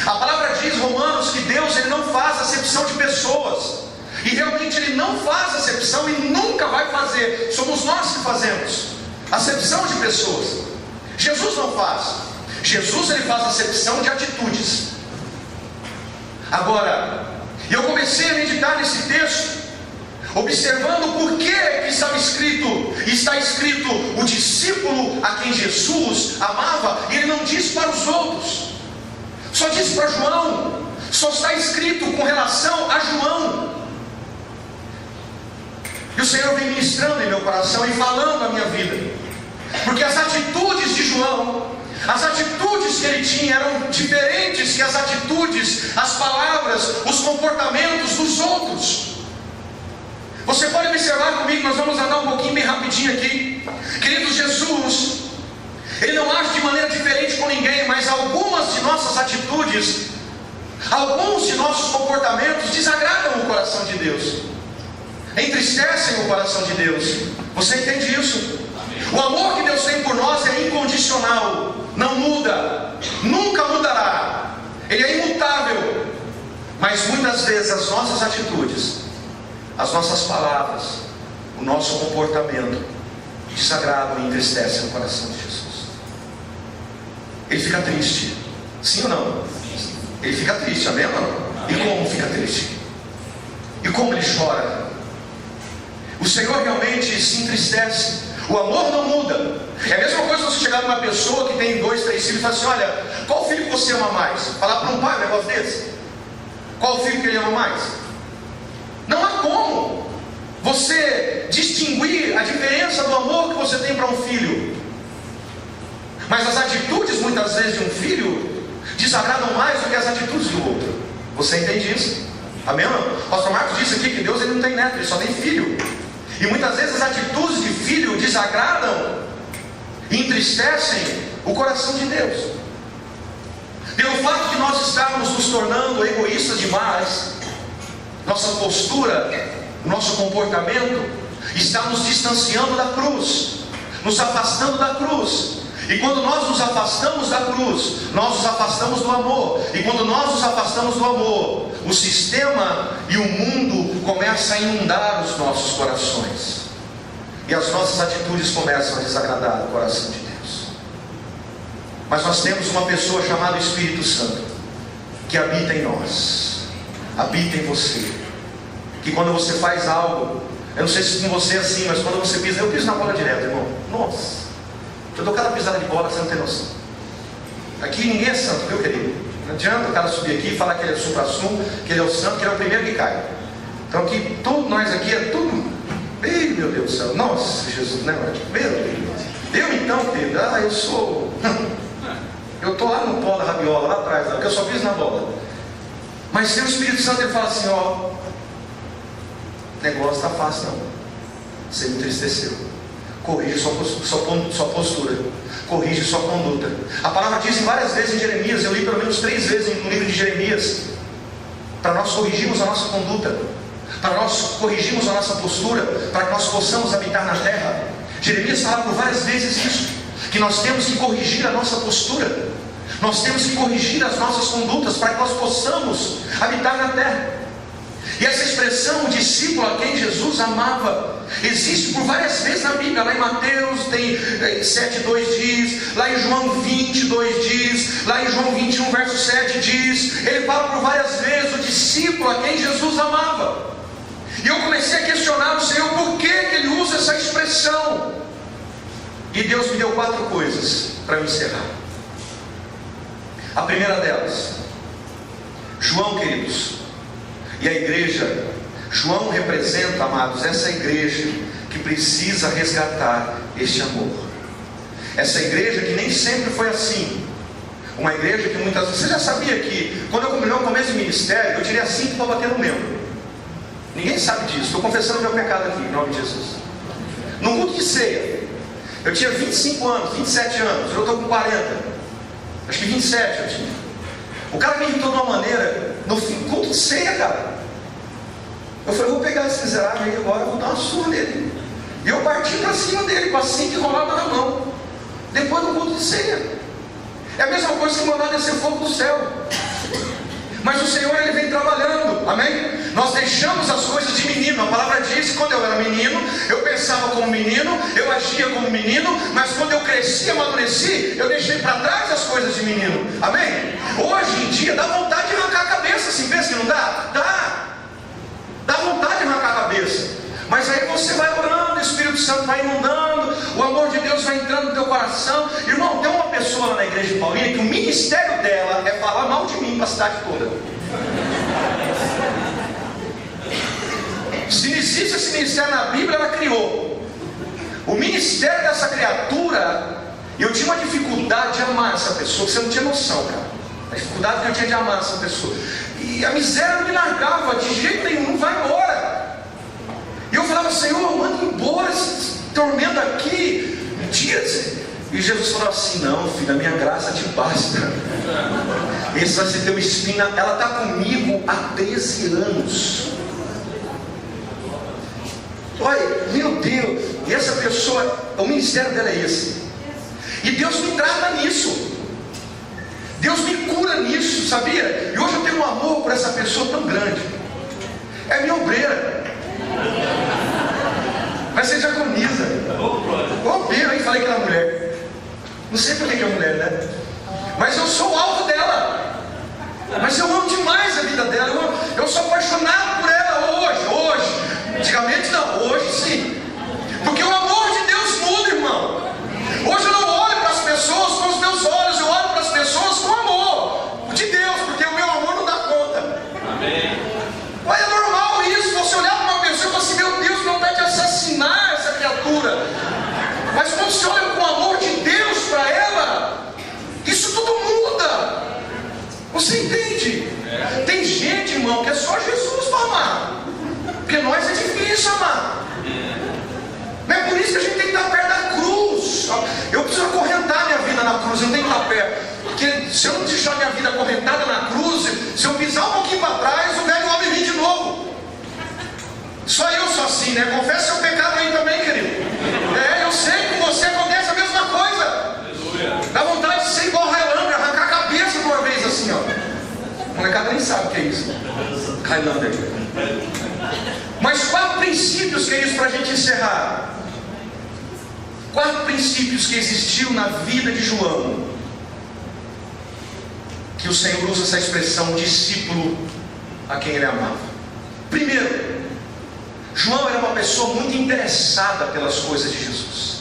A palavra diz, Romanos, que Deus ele não faz acepção de pessoas. E realmente ele não faz acepção e nunca vai fazer. Somos nós que fazemos acepção de pessoas. Jesus não faz. Jesus ele faz acepção de atitudes. Agora, eu comecei a meditar nesse texto, observando por que está escrito o discípulo a quem Jesus amava, e ele não disse para os outros, só disse para João, só está escrito com relação a João. E o Senhor vem ministrando em meu coração e falando a minha vida, porque as atitudes de João, as atitudes que ele tinha eram diferentes que as atitudes, as palavras, os comportamentos dos outros. Você pode observar comigo, nós vamos andar um pouquinho bem rapidinho aqui. Queridos, Jesus, ele não age de maneira diferente com ninguém, mas algumas de nossas atitudes, alguns de nossos comportamentos desagradam o coração de Deus, entristecem o coração de Deus. Você entende isso? O amor que Deus tem por nós é incondicional, não muda, nunca mudará, ele é imutável. Mas muitas vezes as nossas atitudes, as nossas palavras, o nosso comportamento desagradam e entristecem o coração de Jesus. ele fica triste. Sim ou não? Ele fica triste, amém ou não? E como fica triste? E como ele chora? O Senhor realmente se entristece. O amor não muda. É a mesma coisa você chegar numa pessoa que tem 2, 3 filhos e falar assim: olha, qual filho você ama mais? Falar para um pai um negócio desse? Qual filho que ele ama mais? Não há como você distinguir a diferença do amor que você tem para um filho. Mas as atitudes muitas vezes de um filho desagradam mais do que as atitudes do outro. Você entende isso? Amém ou não? O pastor Marcos disse aqui que Deus ele não tem neto, ele só tem filho. E muitas vezes as atitudes de filho desagradam e entristecem o coração de Deus. Pelo fato de nós estarmos nos tornando egoístas demais, nossa postura, nosso comportamento está nos distanciando da cruz, nos afastando da cruz. E quando nós nos afastamos da cruz, nós nos afastamos do amor. E quando nós nos afastamos do amor, o sistema e o mundo começam a inundar os nossos corações. E as nossas atitudes começam a desagradar o coração de Deus. Mas nós temos uma pessoa chamada Espírito Santo, que habita em nós, habita em você. Que quando você faz algo, eu não sei se com você é assim, mas quando você pisa, eu piso na bola direto, irmão. Nossa! Eu dou cada pisada de bola, você não tem noção. Aqui ninguém é santo, viu, querido? Não adianta o cara subir aqui e falar que ele é o supra-sumo, que ele é o santo, que ele é o primeiro que cai. Então aqui, todos nós aqui é tudo. Ei, meu Deus do céu. Nossa, Jesus, né, mano? Meu Deus. Eu então, querido, eu sou... Eu estou lá no pó da rabiola, lá atrás, porque eu só piso na bola. Mas se o Espírito Santo ele fala assim, ó, o negócio está fácil não. Você me entristeceu. Corrige sua postura, corrige sua conduta. A palavra diz várias vezes em Jeremias, eu li pelo menos 3 vezes no livro de Jeremias, para nós corrigirmos a nossa conduta, para nós corrigirmos a nossa postura, para que nós possamos habitar na terra. Jeremias fala por várias vezes isso, que nós temos que corrigir a nossa postura, nós temos que corrigir as nossas condutas, para que nós possamos habitar na terra. E essa expressão, o discípulo a quem Jesus amava, existe por várias vezes na Bíblia. Lá em Mateus tem 7:2 diz, lá em João 20:2 diz, lá em João 21 verso 7 diz. Ele fala por várias vezes o discípulo a quem Jesus amava. E eu comecei a questionar o Senhor, por que ele usa essa expressão? E Deus me deu 4 coisas para me encerrar. A primeira delas, João, queridos, e a igreja, João representa, amados, essa igreja que precisa resgatar este amor. Essa igreja que nem sempre foi assim. Uma igreja que muitas vezes... Você já sabia que quando eu comecei o ministério, eu tirei a cinta para bater no membro? Ninguém sabe disso. Estou confessando meu pecado aqui, em nome de Jesus. No culto de ceia, eu tinha 25 anos, 27 anos, eu estou com 40. Acho que 27 eu tinha. O cara me irritou de uma maneira, no culto de ceia, cara. Eu falei, vou pegar esse miserável aí agora, eu vou dar uma surra nele. E eu parti para cima dele, com a cinta enrolada na mão. Depois do culto de ceia. É a mesma coisa que mandar descer fogo do céu. Mas o Senhor, Ele vem trabalhando, amém? Nós deixamos as coisas de menino. A palavra diz que quando eu era menino, eu pensava como menino, eu agia como menino, mas quando eu cresci, amadureci, eu deixei para trás as coisas de menino, amém? Hoje em dia, dá vontade de arrancar a cabeça, assim, pensa que não dá? Dá vontade de arrancar a cabeça. Mas aí você vai orando, o Espírito Santo vai inundando, o amor de Deus vai entrando no teu coração. Irmão, tem uma pessoa lá na igreja de Paulinha que o ministério dela é falar mal de mim para a cidade toda. Se não existe esse ministério na Bíblia, ela criou. O ministério dessa criatura, eu tinha uma dificuldade de amar essa pessoa, que você não tinha noção, cara. A dificuldade que eu tinha de amar essa pessoa. E a miséria não me largava, de jeito nenhum, vai embora. E eu falava, Senhor, manda embora esse tormento aqui, tira-se. E Jesus falou assim, não, filho, a minha graça te basta. Esse vai ser teu espinho. Ela está comigo há 13 anos. Olha, meu Deus, e essa pessoa, o ministério dela é esse. E Deus me trata nisso. Deus me cura nisso, sabia? E hoje eu tenho um amor por essa pessoa tão grande. É minha obreira. Vai ser diaconisa. Ô, Pedro, aí falei que era mulher. Não sei por que é mulher, né? mas eu sou o alvo dela. Mas eu amo demais a vida dela. Eu sou apaixonado por ela hoje. Antigamente não, hoje sim. Porque o amor de Deus muda, irmão. Hoje eu não olho para as pessoas com os meus olhos, eu olho para as pessoas com amor de Deus, porque o meu amor não dá conta. Amém. Mas é normal isso, você olhar para uma pessoa e falar assim, meu Deus, vontade de assassinar essa criatura. Mas quando você olha com o amor de Deus para ela, isso tudo muda. Você entende? Tem gente, irmão, que é só Jesus para amar. Porque nós é difícil amar. Não é por isso que a gente tem que estar perto da cruz. Eu preciso acorrentar minha vida na cruz, eu tenho que estar perto. Porque se eu não deixar minha vida acorrentada na cruz, se eu pisar um pouquinho para trás, o velho homem vem de novo. Só eu sou assim, né? Confessa seu pecado aí também, querido. Eu sei que com você acontece a mesma coisa. Dá vontade de ser igual Highlander, arrancar a cabeça de uma vez assim, ó. A molecada nem sabe o que é isso. Highlander. Mas 4 princípios, queridos, para a gente encerrar. 4 princípios que existiu na vida de João, que o Senhor usa essa expressão discípulo a quem ele amava. Primeiro, João era uma pessoa muito interessada pelas coisas de Jesus.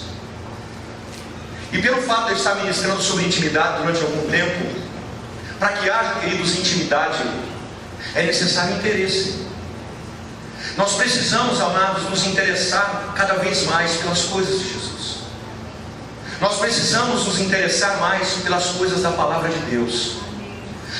E pelo fato de eu estar ministrando sobre intimidade durante algum tempo, para que haja, queridos, intimidade, é necessário interesse. Nós precisamos, amados, nos interessar cada vez mais pelas coisas de Jesus. Nós precisamos nos interessar mais pelas coisas da palavra de Deus.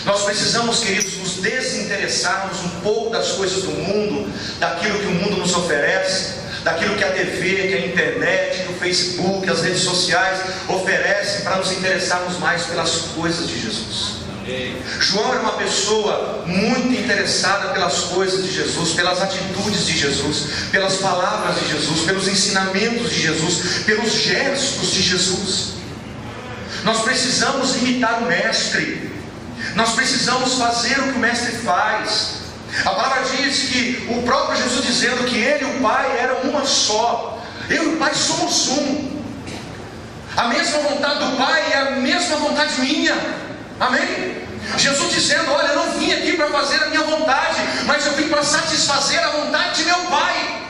Nós precisamos, queridos, nos desinteressarmos um pouco das coisas do mundo, daquilo que o mundo nos oferece, daquilo que a TV, que a internet, que o Facebook, as redes sociais oferecem, para nos interessarmos mais pelas coisas de Jesus. João era uma pessoa muito interessada pelas coisas de Jesus, pelas atitudes de Jesus, pelas palavras de Jesus, pelos ensinamentos de Jesus, pelos gestos de Jesus. Nós precisamos imitar o Mestre. Nós precisamos fazer o que o Mestre faz. A palavra diz que o próprio Jesus dizendo que Ele e o Pai eram uma só. Eu e o Pai somos um. A mesma vontade do Pai é a mesma vontade minha. Amém? Jesus dizendo, olha, eu não vim aqui para fazer a minha vontade, mas eu vim para satisfazer a vontade de meu Pai.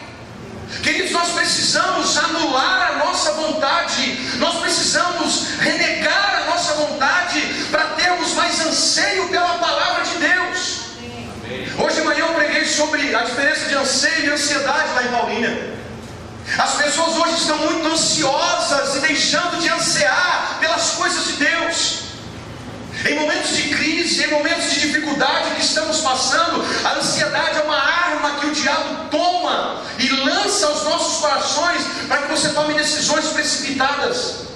Queridos, nós precisamos anular a nossa vontade, nós precisamos renegar a nossa vontade para termos mais anseio pela palavra de Deus. Hoje de manhã eu preguei sobre a diferença de anseio e ansiedade lá em Paulínia. As pessoas hoje estão muito ansiosas e deixando de ansiar pelas coisas de Deus. Em momentos de crise, em momentos de dificuldade que estamos passando, a ansiedade é uma arma que o diabo toma e lança aos nossos corações para que você tome decisões precipitadas,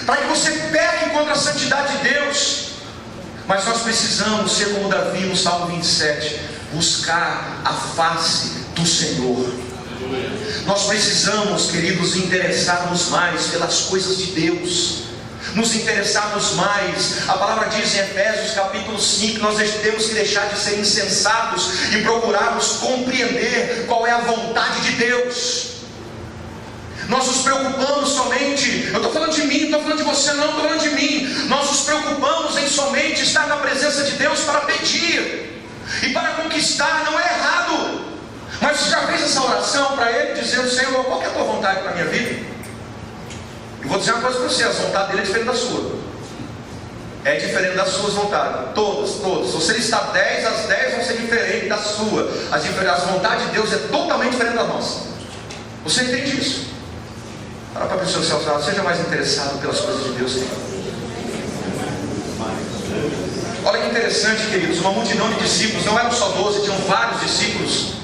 para que você peque contra a santidade de Deus. Mas nós precisamos ser como Davi no Salmo 27, buscar a face do Senhor. Nós precisamos, queridos, interessarmos mais pelas coisas de Deus, nos interessarmos mais. A palavra diz em Efésios capítulo 5, nós temos que deixar de ser insensatos e procurarmos compreender qual é a vontade de Deus. Nós nos preocupamos somente, eu estou falando de mim, não estou falando de você não, estou falando de mim. Nós nos preocupamos em somente estar na presença de Deus para pedir e para conquistar. Não é errado, mas você já fez essa oração para Ele, dizendo, Senhor, qual que é a tua vontade para a minha vida? Eu vou dizer uma coisa para você, a vontade dele é diferente da sua. É diferente das suas vontades. Todas. Se você listar 10, as 10 vão ser diferentes da sua. As vontades de Deus é totalmente diferente da nossa. Você entende isso? Fala para a pessoa que você seja mais interessado pelas coisas de Deus. Olha que interessante, queridos. Uma multidão de discípulos, não eram só 12, tinham vários discípulos.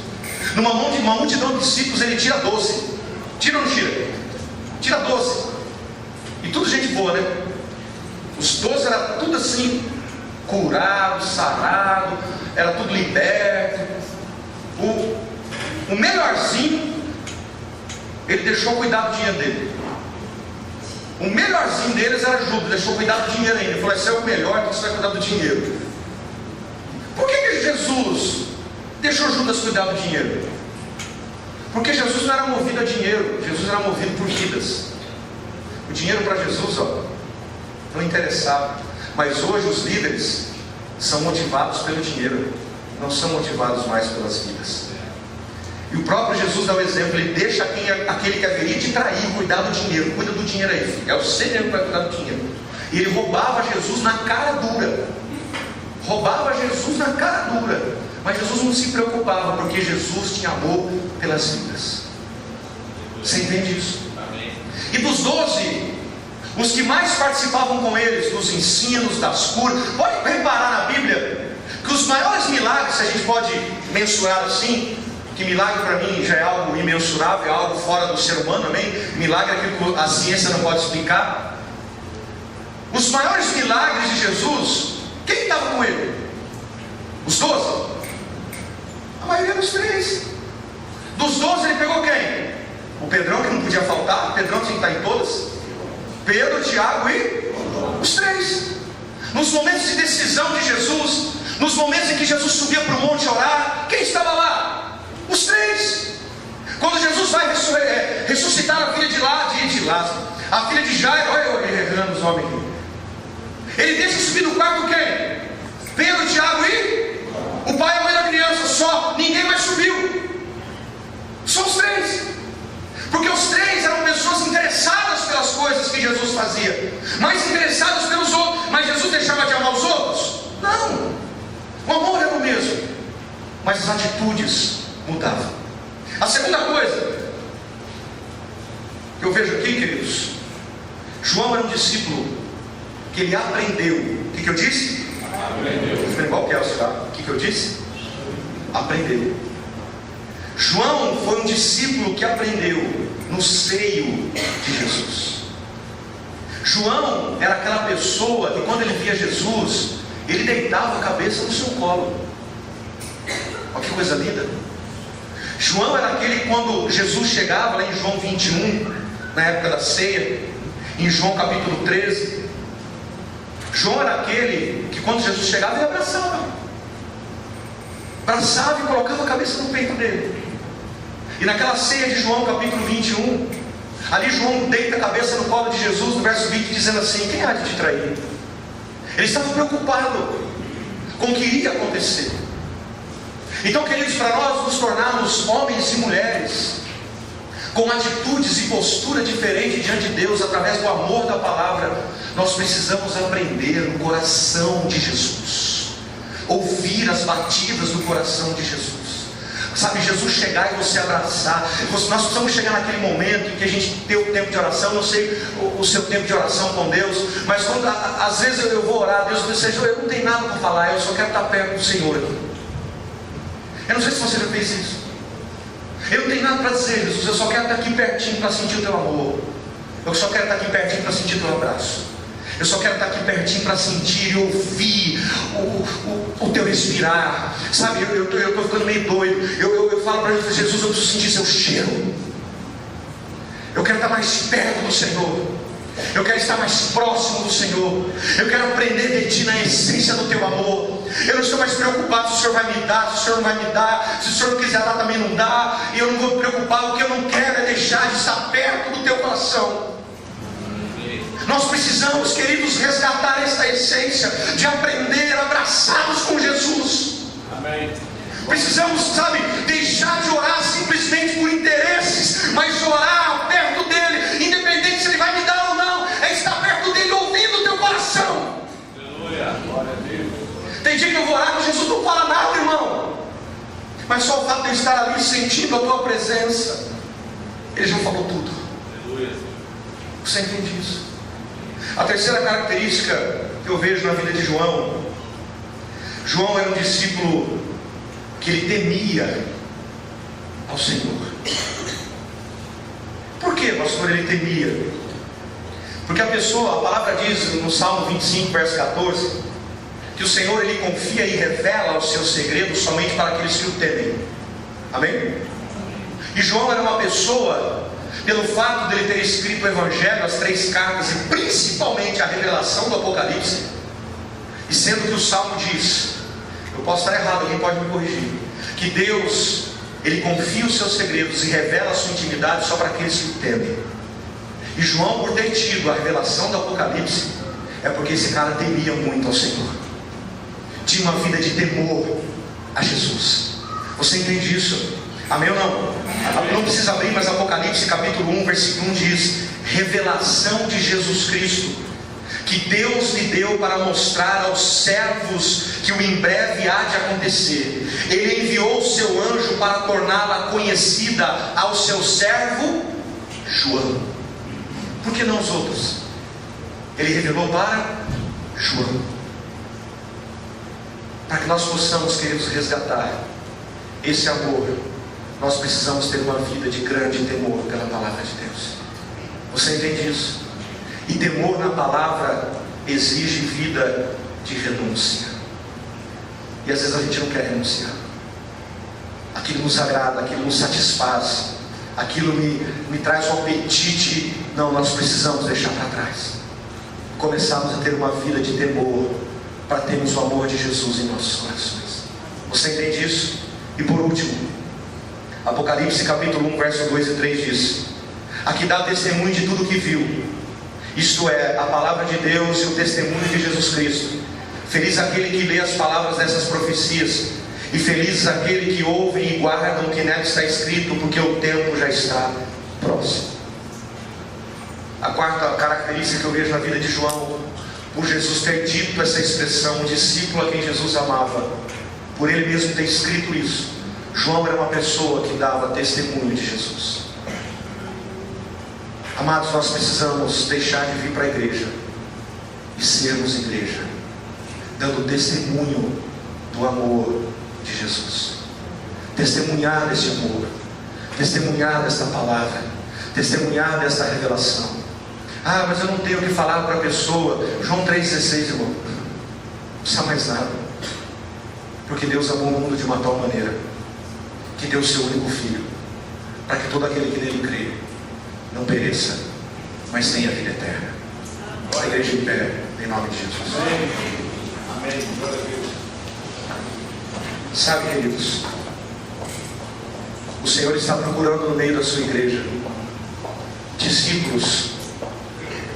Numa multidão de discípulos, ele tira 12. Tira ou não tira? Tira 12. E tudo gente boa, né? Os 12 era tudo assim, curado, sarado, era tudo liberto. O melhorzinho, ele deixou cuidar do dinheiro dele. O melhorzinho deles era Judas, deixou cuidar do dinheiro ainda. Ele falou, esse é o melhor, então você vai cuidar do dinheiro. Por que Jesus deixou Judas cuidar do dinheiro? Porque Jesus não era movido a dinheiro, Jesus era movido por vidas. O dinheiro para Jesus, não interessava. Mas hoje os líderes são motivados pelo dinheiro, não são motivados mais pelas vidas. E o próprio Jesus dá o exemplo, ele deixa aquele que haveria de trair cuidar do dinheiro. Cuida do dinheiro aí, filho. É o Senhor que vai cuidar do dinheiro. E ele roubava Jesus na cara dura. Roubava Jesus na cara dura. Mas Jesus não se preocupava, porque Jesus tinha amor pelas vidas. Você entende isso? Amém. E dos 12, os que mais participavam com eles dos ensinos, das curas, pode reparar na Bíblia que os maiores milagres, se a gente pode mensurar assim, que milagre para mim já é algo imensurável, é algo fora do ser humano, amém? Milagre é aquilo que a ciência não pode explicar. Os maiores milagres de Jesus, quem estava com ele? Os 12? A maioria dos 3. Dos 12 ele pegou quem? O Pedrão, que não podia faltar. O Pedrão tinha que estar em todas. Pedro, Tiago e os 3. Nos momentos de decisão de Jesus, nos momentos em que Jesus subia para o monte orar, quem estava lá? Os 3. Quando Jesus vai ressuscitar a filha de Lázaro, a filha de Jairo, olha eu revelando os nomes aqui. Ele deixa subir no quarto quem? Pedro, Tiago e o pai e a mãe da criança. Só, ninguém mais subiu. Só os 3. Porque os 3 eram pessoas interessadas pelas coisas que Jesus fazia, mais interessadas pelos outros. Mas Jesus deixava de amar os outros? Não. O amor era o mesmo, mas as atitudes mudavam. A segunda coisa que eu vejo aqui, queridos, João era um discípulo que ele aprendeu. O que eu disse? Aprendeu. Igual que é o que eu disse? Aprendeu. João foi um discípulo que aprendeu no seio de Jesus. João era aquela pessoa que quando ele via Jesus, ele deitava a cabeça no seu colo. Olha que coisa linda. João era aquele que quando Jesus chegava lá em João 21, na época da ceia, em João capítulo 13, João era aquele que quando Jesus chegava ele abraçava e colocava a cabeça no peito dele. E naquela ceia de João capítulo 21, ali João deita a cabeça no colo de Jesus, no verso 20, dizendo assim: quem há de te trair? Ele estava preocupado com o que iria acontecer. Então, queridos, para nós nos tornarmos homens e mulheres com atitudes e postura diferente diante de Deus, através do amor da palavra, nós precisamos aprender no coração de Jesus, ouvir as batidas do coração de Jesus. Sabe, Jesus chegar e você abraçar. Nós precisamos chegar naquele momento em que a gente tem o tempo de oração. Não sei o seu tempo de oração com Deus, mas quando às vezes eu vou orar, Deus diz: Senhor, eu não tenho nada para falar, eu só quero estar perto do Senhor aqui. Eu não sei se você já fez isso. Eu não tenho nada para dizer, Jesus, eu só quero estar aqui pertinho para sentir o teu amor. Eu só quero estar aqui pertinho para sentir o teu abraço. Eu só quero estar aqui pertinho para sentir e ouvir o teu respirar. Sabe, eu estou ficando meio doido. Eu falo para Jesus: Jesus, eu preciso sentir seu cheiro. Eu quero estar mais perto do Senhor. Eu quero estar mais próximo do Senhor. Eu quero aprender de Ti na essência do Teu amor. Eu não estou mais preocupado se o Senhor vai me dar, se o Senhor não vai me dar. Se o Senhor não quiser dar, também não dá. E eu não vou me preocupar. O que eu não quero é deixar de estar perto do Teu coração. Nós precisamos, queridos, resgatar essa essência de aprender abraçados com Jesus. Amém. Precisamos, sabe, deixar de orar simplesmente por interesses, mas orar perto dele, independente se ele vai me dar ou não, é estar perto dele, ouvindo o teu coração. Aleluia, glória a Deus. Tem dia que eu vou orar, mas Jesus não fala nada, irmão, mas só o fato de eu estar ali sentindo a tua presença, ele já falou tudo. Aleluia. Você entende isso? A terceira característica que eu vejo na vida de João era um discípulo que ele temia ao Senhor. Por que, pastor, ele temia? Porque a palavra diz no Salmo 25, verso 14, que o Senhor ele confia e revela os seus segredos somente para aqueles que o temem. Amém? E João era uma pessoa, pelo fato de ele ter escrito o Evangelho, as 3 cartas e principalmente a revelação do Apocalipse, e sendo que o Salmo diz, eu posso estar errado, alguém pode me corrigir, que Deus, ele confia os seus segredos e revela a sua intimidade só para aqueles que o temem. E João, por ter tido a revelação do Apocalipse, é porque esse cara temia muito ao Senhor, tinha uma vida de temor a Jesus. Você entende isso? Amém ou não? Não precisa abrir, mas Apocalipse capítulo 1, versículo 1 diz: revelação de Jesus Cristo, que Deus lhe deu para mostrar aos servos que o em breve há de acontecer. Ele enviou o seu anjo para torná-la conhecida ao seu servo João. Por que não os outros? Ele revelou para João, para que nós possamos, queridos, resgatar esse amor. Nós precisamos ter uma vida de grande temor pela palavra de Deus. Você entende isso? E temor na palavra exige vida de renúncia. E às vezes a gente não quer renunciar. Aquilo nos agrada, aquilo nos satisfaz, aquilo me traz um apetite. Não, nós precisamos deixar para trás. Começarmos a ter uma vida de temor, para termos o amor de Jesus em nossos corações. Você entende isso? E por último, Apocalipse capítulo 1, verso 2 e 3 diz: a que dá testemunho de tudo que viu, isto é, a palavra de Deus e o testemunho de Jesus Cristo. Feliz aquele que lê as palavras dessas profecias, e felizes aquele que ouve e guarda o que nela está escrito, porque o tempo já está próximo. A quarta característica que eu vejo na vida de João, por Jesus ter dito essa expressão, discípulo a quem Jesus amava, por ele mesmo ter escrito isso, João era uma pessoa que dava testemunho de Jesus. Amados, nós precisamos deixar de vir para a igreja e sermos igreja, dando testemunho do amor de Jesus, testemunhar desse amor, testemunhar desta palavra, testemunhar desta revelação. Ah, mas eu não tenho o que falar para a pessoa. João 3,16, irmão, não precisa mais nada, porque Deus amou o mundo de uma tal maneira que deu o seu único Filho, para que todo aquele que nele crê não pereça, mas tenha vida eterna. A igreja em pé, em nome de Jesus. Amém. Sabe, queridos, o Senhor está procurando no meio da sua igreja discípulos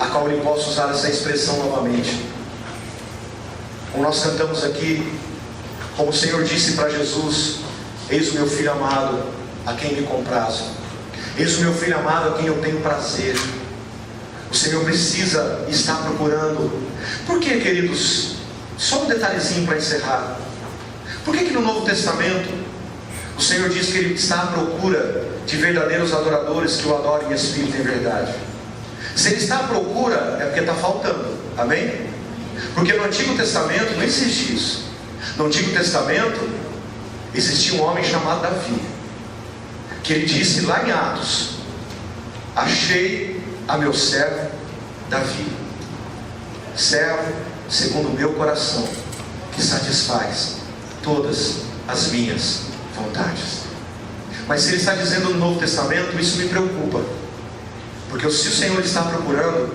a qual Ele possa usar essa expressão novamente. Como nós cantamos aqui, como o Senhor disse para Jesus: eis o meu filho amado, a quem me comprazo. Eis o meu filho amado, a quem eu tenho prazer. O Senhor precisa estar procurando. Por que, queridos? Só um detalhezinho para encerrar. Por que no Novo Testamento o Senhor diz que Ele está à procura de verdadeiros adoradores que o adorem em espírito e em verdade? Se Ele está à procura, é porque está faltando. Amém? Porque no Antigo Testamento não existe isso. No Antigo Testamento existia um homem chamado Davi, que ele disse lá em Atos: achei a meu servo Davi, servo segundo o meu coração, que satisfaz todas as minhas vontades. Mas se ele está dizendo no Novo Testamento, isso me preocupa, porque se o Senhor está procurando,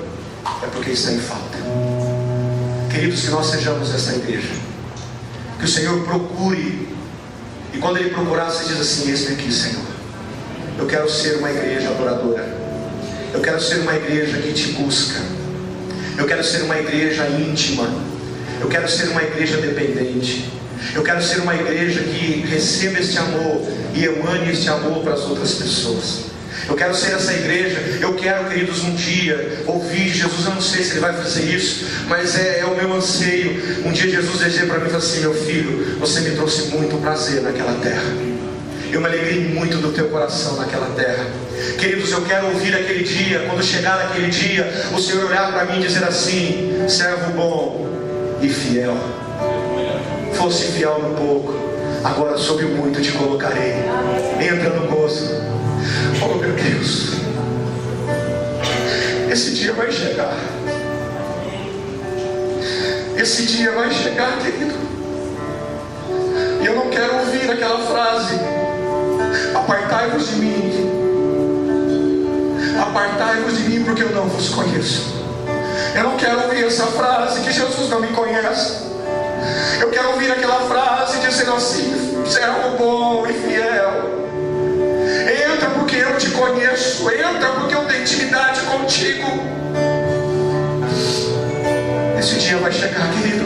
é porque está em falta. Queridos, que nós sejamos essa igreja, que o Senhor procure, e quando Ele procurar, você diz assim: eis-me aqui, Senhor, eu quero ser uma igreja adoradora, eu quero ser uma igreja que te busca, eu quero ser uma igreja íntima, eu quero ser uma igreja dependente, eu quero ser uma igreja que receba este amor e emane este amor para as outras pessoas. Eu quero ser essa igreja. Eu quero, queridos, um dia ouvir Jesus. Eu não sei se Ele vai fazer isso, mas é o meu anseio. Um dia Jesus dizer para mim assim: meu filho, você me trouxe muito prazer naquela terra, eu me alegrei muito do teu coração naquela terra. Queridos, eu quero ouvir aquele dia, quando chegar aquele dia, o Senhor olhar para mim e dizer assim: servo bom e fiel, fosse fiel no pouco, agora sobre o muito te colocarei. Entra no gozo. Oh, meu Deus, esse dia vai chegar. Esse dia vai chegar, querido. E eu não quero ouvir aquela frase: apartai-vos de mim, apartai-vos de mim, porque eu não vos conheço. Eu não quero ouvir essa frase que Jesus não me conhece. Eu quero ouvir aquela frase dizendo assim: servo bom e fiel, entra porque eu te conheço, entra porque eu tenho intimidade contigo. Esse dia vai chegar, querido.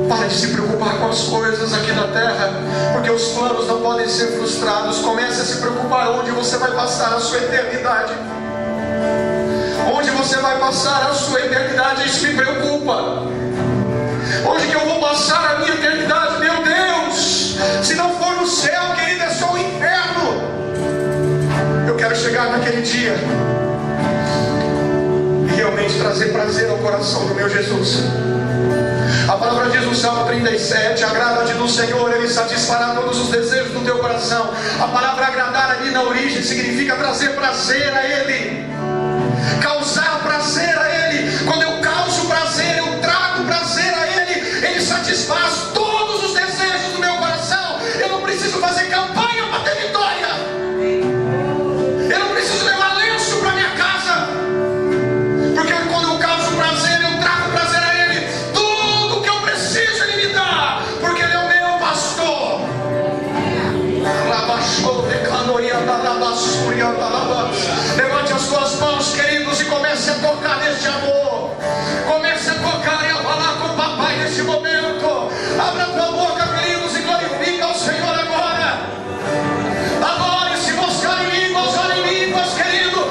Para de se preocupar com as coisas aqui na terra, porque os planos não podem ser frustrados. Comece a se preocupar onde você vai passar a sua eternidade. Onde você vai passar a sua eternidade, isso me preocupa. Onde que eu vou passar a minha eternidade? Meu Deus, se não for no céu, querido, é só o inferno. Eu quero chegar naquele dia e realmente trazer prazer ao coração do meu Jesus. A palavra diz no Salmo 37: agrada-te do Senhor, Ele satisfará todos os desejos do teu coração. A palavra agradar ali na origem significa trazer prazer a Ele, causar prazer a Ele. Quando eu causo prazer, eu trago prazer a Ele. Ele satisfaz todos os desejos do meu coração. Eu não preciso fazer campanha para ter vitória. Eu não preciso levar lenço para minha casa, porque quando eu causo prazer, eu trago prazer a Ele. Tudo que eu preciso Ele me dá, porque Ele é o meu pastor. Levante as suas mãos, queridos, e comece a tocar neste amor. Comece a tocar e a falar com o papai neste momento. Abra a tua boca, queridos, e glorifica ao Senhor agora. Adore, se você ora em línguas, querido.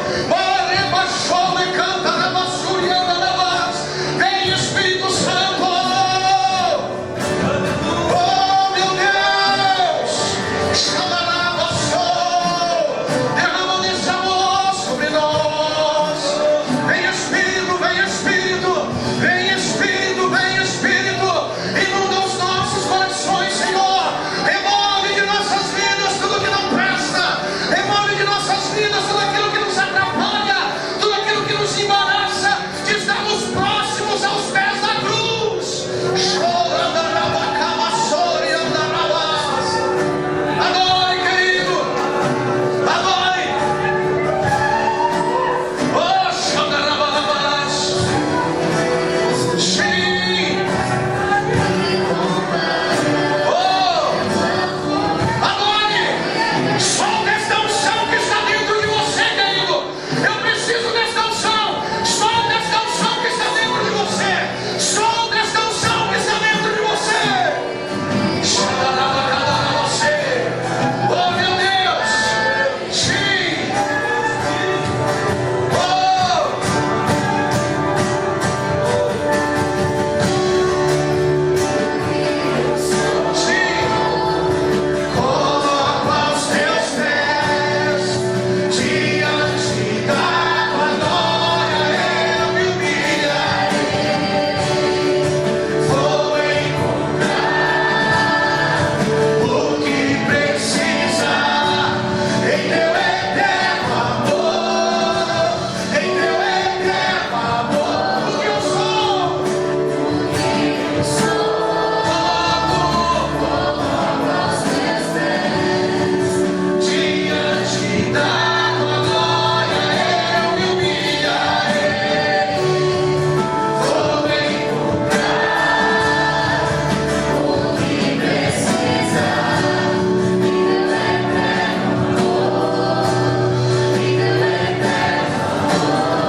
Vem, Espírito Santo. Oh, meu Deus. Derrama desse amor sobre nós. Vem Espírito, vem Espírito, vem Espírito, vem Espírito. Inunda os nossos corações, Senhor. Remove de nossas vidas tudo que não presta. Remove de nossas vidas tudo aquilo que nos atrapalha, tudo aquilo que nos embaraça, de estarmos próximos aos pés da cruz. Adore, querido. Adore. Oh, Xandarabas. Sim. Oh, adore. Solta esta unção que está dentro de você, querido. Eu preciso desta unção. Solta esta unção que está dentro de você. Solta esta unção que está dentro de você. Oh, meu Deus. Sim. Oh. Sim. Coloca os teus pés diante da tua glória, eu me humilharei. Vou encontrar o que precisa em teu eterno amor, em teu eterno amor. O que eu sou, diante da tua glória, eu me humilharei. Vou encontrar o que precisa em teu eterno amor, em teu eterno amor.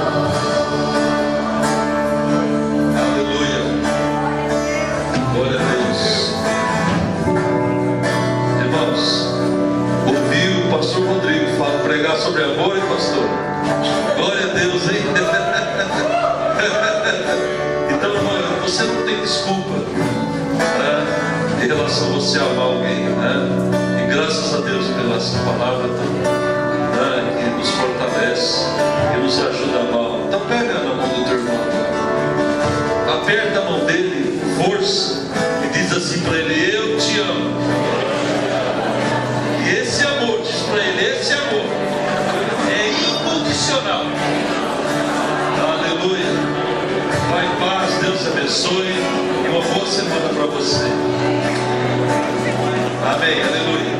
Aleluia. Glória a Deus. Irmãos, ouvi o pastor Rodrigo pregar sobre amor, hein, pastor? Glória a Deus, hein? Então, irmão, você não tem desculpa, né, em relação a você amar alguém, né? E graças a Deus pela essa palavra, né, que nos fortalece, que nos ajuda a amar. Então pega na mão do teu irmão, aperta a mão dele, força, e diz assim para ele: eu te amo. E esse amor, diz para ele, esse amor é incondicional. Aleluia. Vai em paz, Deus abençoe, e uma boa semana para você. Amém, aleluia.